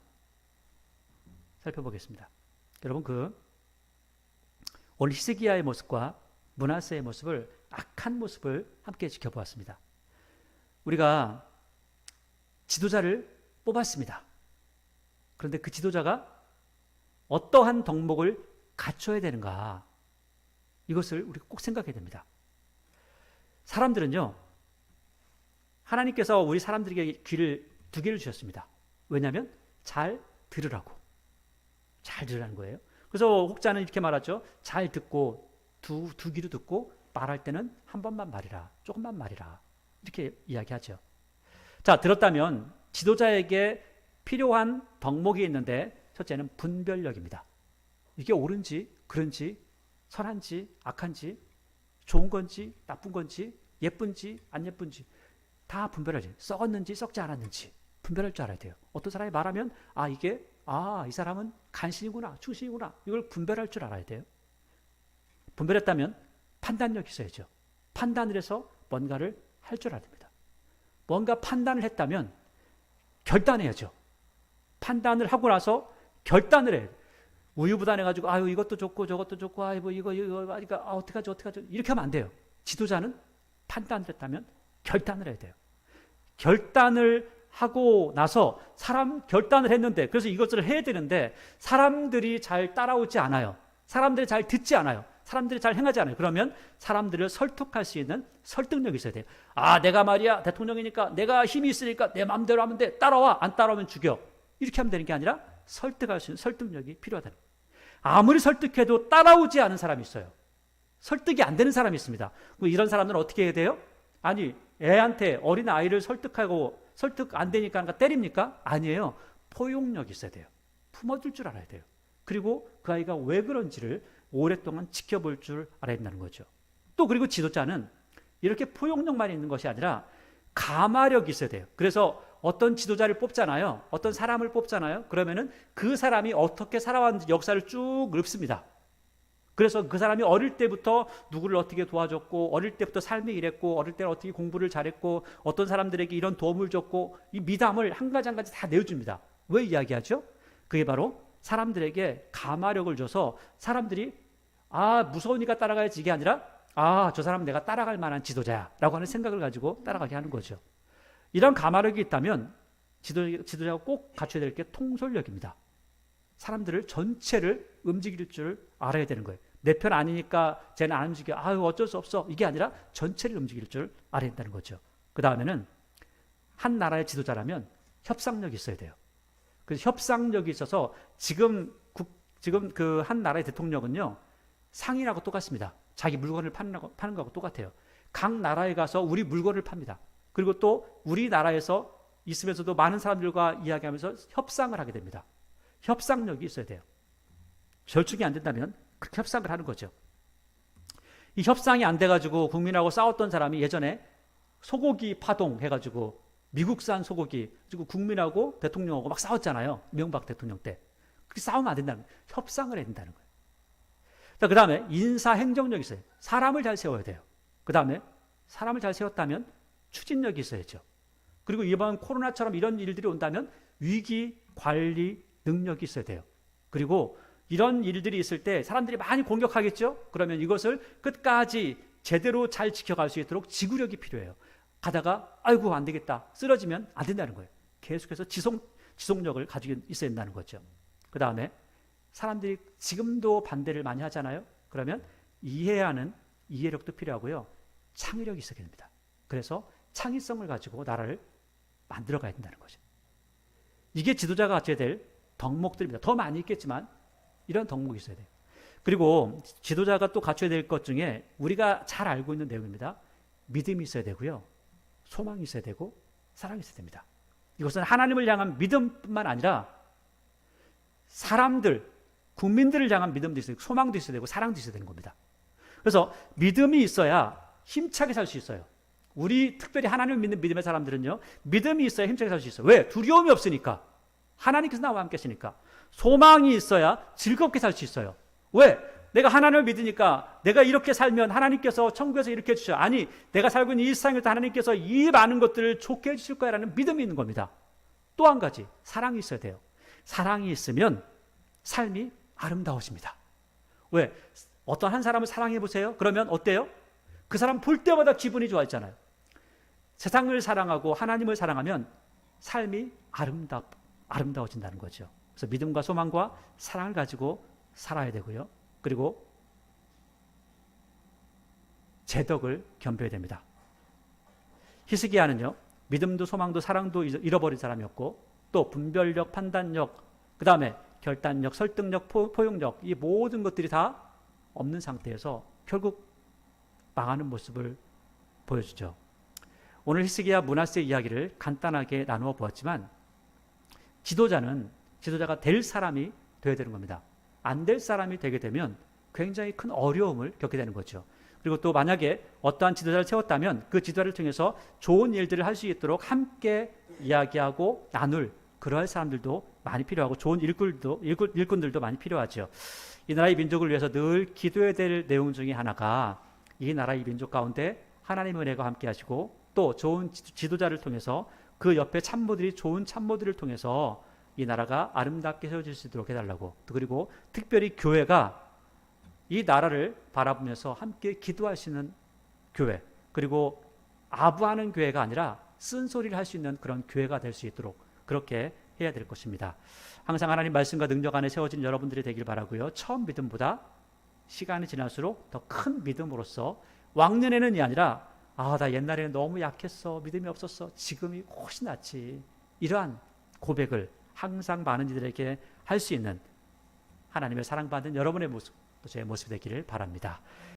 살펴보겠습니다. 여러분, 오늘 히스기야의 모습과 므낫세의 모습을, 악한 모습을 함께 지켜보았습니다. 우리가 지도자를 뽑았습니다. 그런데 그 지도자가 어떠한 덕목을 갖춰야 되는가, 이것을 우리가 꼭 생각해야 됩니다. 사람들은요, 하나님께서 우리 사람들에게 두 귀를 주셨습니다. 왜냐하면 잘 들으라고. 잘 들으라는 거예요. 그래서 혹자는 이렇게 말하죠. 잘 듣고 두 귀로 듣고 말할 때는 한 번만 말이라, 조금만 말이라, 이렇게 이야기하죠. 자, 들었다면 지도자에게 필요한 덕목이 있는데, 첫째는 분별력입니다. 이게 옳은지 그른지, 선한지 악한지, 좋은 건지 나쁜 건지, 예쁜지 안 예쁜지 다 분별하지. 썩었는지 썩지 않았는지 분별할 줄 알아야 돼요. 어떤 사람이 말하면 이 사람은 간신이구나, 충신이구나, 이걸 분별할 줄 알아야 돼요. 분별했다면 판단력이 있어야죠. 판단을 해서 뭔가를 할 줄 알아야 됩니다. 뭔가 판단을 했다면 결단해야죠. 판단을 하고 나서 결단을 해요. 우유부단해가지고 이것도 좋고 저것도 좋고 이거 어떡하죠 이렇게 하면 안 돼요. 지도자는 판단을 했다면 결단을 해야 돼요. 결단을 하고 나서 결단을 했는데, 그래서 이것을 해야 되는데 사람들이 잘 따라오지 않아요. 사람들이 잘 듣지 않아요. 사람들이 잘 행하지 않아요. 그러면 사람들을 설득할 수 있는 설득력이 있어야 돼요. 내가 말이야 대통령이니까, 내가 힘이 있으니까 내 마음대로 하면 돼. 따라와. 안 따라오면 죽여. 이렇게 하면 되는 게 아니라 설득할 수 있는 설득력이 필요하다. 아무리 설득해도 따라오지 않은 사람이 있어요. 설득이 안 되는 사람이 있습니다. 이런 사람들은 어떻게 해야 돼요? 애한테, 어린 아이를 설득하고 설득 안 되니까 때립니까? 아니에요. 포용력이 있어야 돼요. 품어줄 줄 알아야 돼요. 그리고 그 아이가 왜 그런지를 오랫동안 지켜볼 줄 알아야 된다는 거죠. 또 그리고 지도자는 이렇게 포용력만 있는 것이 아니라 가마력이 있어야 돼요. 그래서 어떤 지도자를 뽑잖아요. 어떤 사람을 뽑잖아요. 그러면은 그 사람이 어떻게 살아왔는지 역사를 쭉 읊습니다. 그래서 그 사람이 어릴 때부터 누구를 어떻게 도와줬고, 어릴 때부터 삶이 이랬고, 어릴 때는 어떻게 공부를 잘했고, 어떤 사람들에게 이런 도움을 줬고, 이 미담을 한 가지 한 가지 다 내어줍니다. 왜 이야기하죠? 그게 바로 사람들에게 가마력을 줘서 사람들이 무서우니까 따라가야지, 이게 아니라 저 사람은 내가 따라갈 만한 지도자야 라고 하는 생각을 가지고 따라가게 하는 거죠. 이런 가마력이 있다면 지도자가 꼭 갖춰야 될 게 통솔력입니다. 사람들을 전체를 움직일 줄 알아야 되는 거예요. 내 편 아니니까 쟤는 안 움직여. 어쩔 수 없어. 이게 아니라 전체를 움직일 줄 알아야 된다는 거죠. 그 다음에는 한 나라의 지도자라면 협상력이 있어야 돼요. 그래서 협상력이 있어서 지금 그 한 나라의 대통령은요, 상인하고 똑같습니다. 자기 물건을 파는 거하고 똑같아요. 각 나라에 가서 우리 물건을 팝니다. 그리고 또 우리나라에서 있으면서도 많은 사람들과 이야기하면서 협상을 하게 됩니다. 협상력이 있어야 돼요. 절충이 안 된다면 그렇게 협상을 하는 거죠. 이 협상이 안 돼가지고 국민하고 싸웠던 사람이 예전에 소고기 파동 해가지고 미국산 소고기 그리고 국민하고 대통령하고 막 싸웠잖아요. 이명박 대통령 때. 그렇게 싸우면 안 된다는 거예요. 협상을 해야 된다는 거예요. 그 다음에 인사행정력이 있어요. 사람을 잘 세워야 돼요. 그 다음에 사람을 잘 세웠다면 추진력이 있어야죠. 그리고 이번 코로나처럼 이런 일들이 온다면 위기 관리 능력이 있어야 돼요. 그리고 이런 일들이 있을 때 사람들이 많이 공격하겠죠? 그러면 이것을 끝까지 제대로 잘 지켜갈 수 있도록 지구력이 필요해요. 가다가 아이고 안 되겠다 쓰러지면 안 된다는 거예요. 계속해서 지속력을 가지고 있어야 된다는 거죠. 그 다음에 사람들이 지금도 반대를 많이 하잖아요. 그러면 이해하는 이해력도 필요하고요. 창의력이 있어야 됩니다. 그래서 창의성을 가지고 나라를 만들어 가야 된다는 거죠. 이게 지도자가 갖춰야 될 덕목들입니다. 더 많이 있겠지만 이런 덕목이 있어야 돼요. 그리고 지도자가 또 갖춰야 될 것 중에 우리가 잘 알고 있는 내용입니다. 믿음이 있어야 되고요. 소망이 있어야 되고 사랑이 있어야 됩니다. 이것은 하나님을 향한 믿음뿐만 아니라 사람들, 국민들을 향한 믿음도 있어야 되고 소망도 있어야 되고 사랑도 있어야 되는 겁니다. 그래서 믿음이 있어야 힘차게 살 수 있어요. 우리 특별히 하나님을 믿는 믿음의 사람들은요, 믿음이 있어야 힘차게 살 수 있어요. 왜? 두려움이 없으니까. 하나님께서 나와 함께 하시니까. 소망이 있어야 즐겁게 살 수 있어요. 왜? 내가 하나님을 믿으니까 내가 이렇게 살면 하나님께서 천국에서 이렇게 해주셔. 아니, 내가 살고 있는 일상에서 하나님께서 이 많은 것들을 좋게 해주실 거야라는 믿음이 있는 겁니다. 또 한 가지, 사랑이 있어야 돼요. 사랑이 있으면 삶이 아름다워집니다. 왜? 어떤 한 사람을 사랑해 보세요. 그러면 어때요? 그 사람 볼 때마다 기분이 좋아지잖아요. 세상을 사랑하고 하나님을 사랑하면 삶이 아름다워진다는 거죠. 그래서 믿음과 소망과 사랑을 가지고 살아야 되고요. 그리고 제덕을 겸비해야 됩니다. 히스기야는요, 믿음도 소망도 사랑도 잃어버린 사람이었고, 또 분별력, 판단력, 그 다음에 결단력, 설득력, 포용력, 이 모든 것들이 다 없는 상태에서 결국 망하는 모습을 보여주죠. 오늘 히스기야 므낫세 이야기를 간단하게 나누어 보았지만, 지도자가 될 사람이 되어야 되는 겁니다. 안 될 사람이 되게 되면 굉장히 큰 어려움을 겪게 되는 거죠. 그리고 또 만약에 어떠한 지도자를 세웠다면 그 지도자를 통해서 좋은 일들을 할 수 있도록 함께 이야기하고 나눌 그러할 사람들도 많이 필요하고 좋은 일꾼들도 많이 필요하죠. 이 나라의 민족을 위해서 늘 기도해야 될 내용 중에 하나가 이 나라의 민족 가운데 하나님의 은혜가 함께 하시고 또 좋은 지도자를 통해서 그 옆에 참모들이 좋은 참모들을 통해서 이 나라가 아름답게 세워질 수 있도록 해달라고, 그리고 특별히 교회가 이 나라를 바라보면서 함께 기도하시는 교회, 그리고 아부하는 교회가 아니라 쓴소리를 할 수 있는 그런 교회가 될 수 있도록 그렇게 해야 될 것입니다. 항상 하나님 말씀과 능력 안에 세워진 여러분들이 되길 바라고요. 처음 믿음보다 시간이 지날수록 더 큰 믿음으로써 왕년에는이 아니라 나 옛날에는 너무 약했어, 믿음이 없었어, 지금이 훨씬 낫지, 이러한 고백을 항상 많은 이들에게 할 수 있는 하나님의 사랑받는 여러분의 모습, 또 제 모습이 되기를 바랍니다.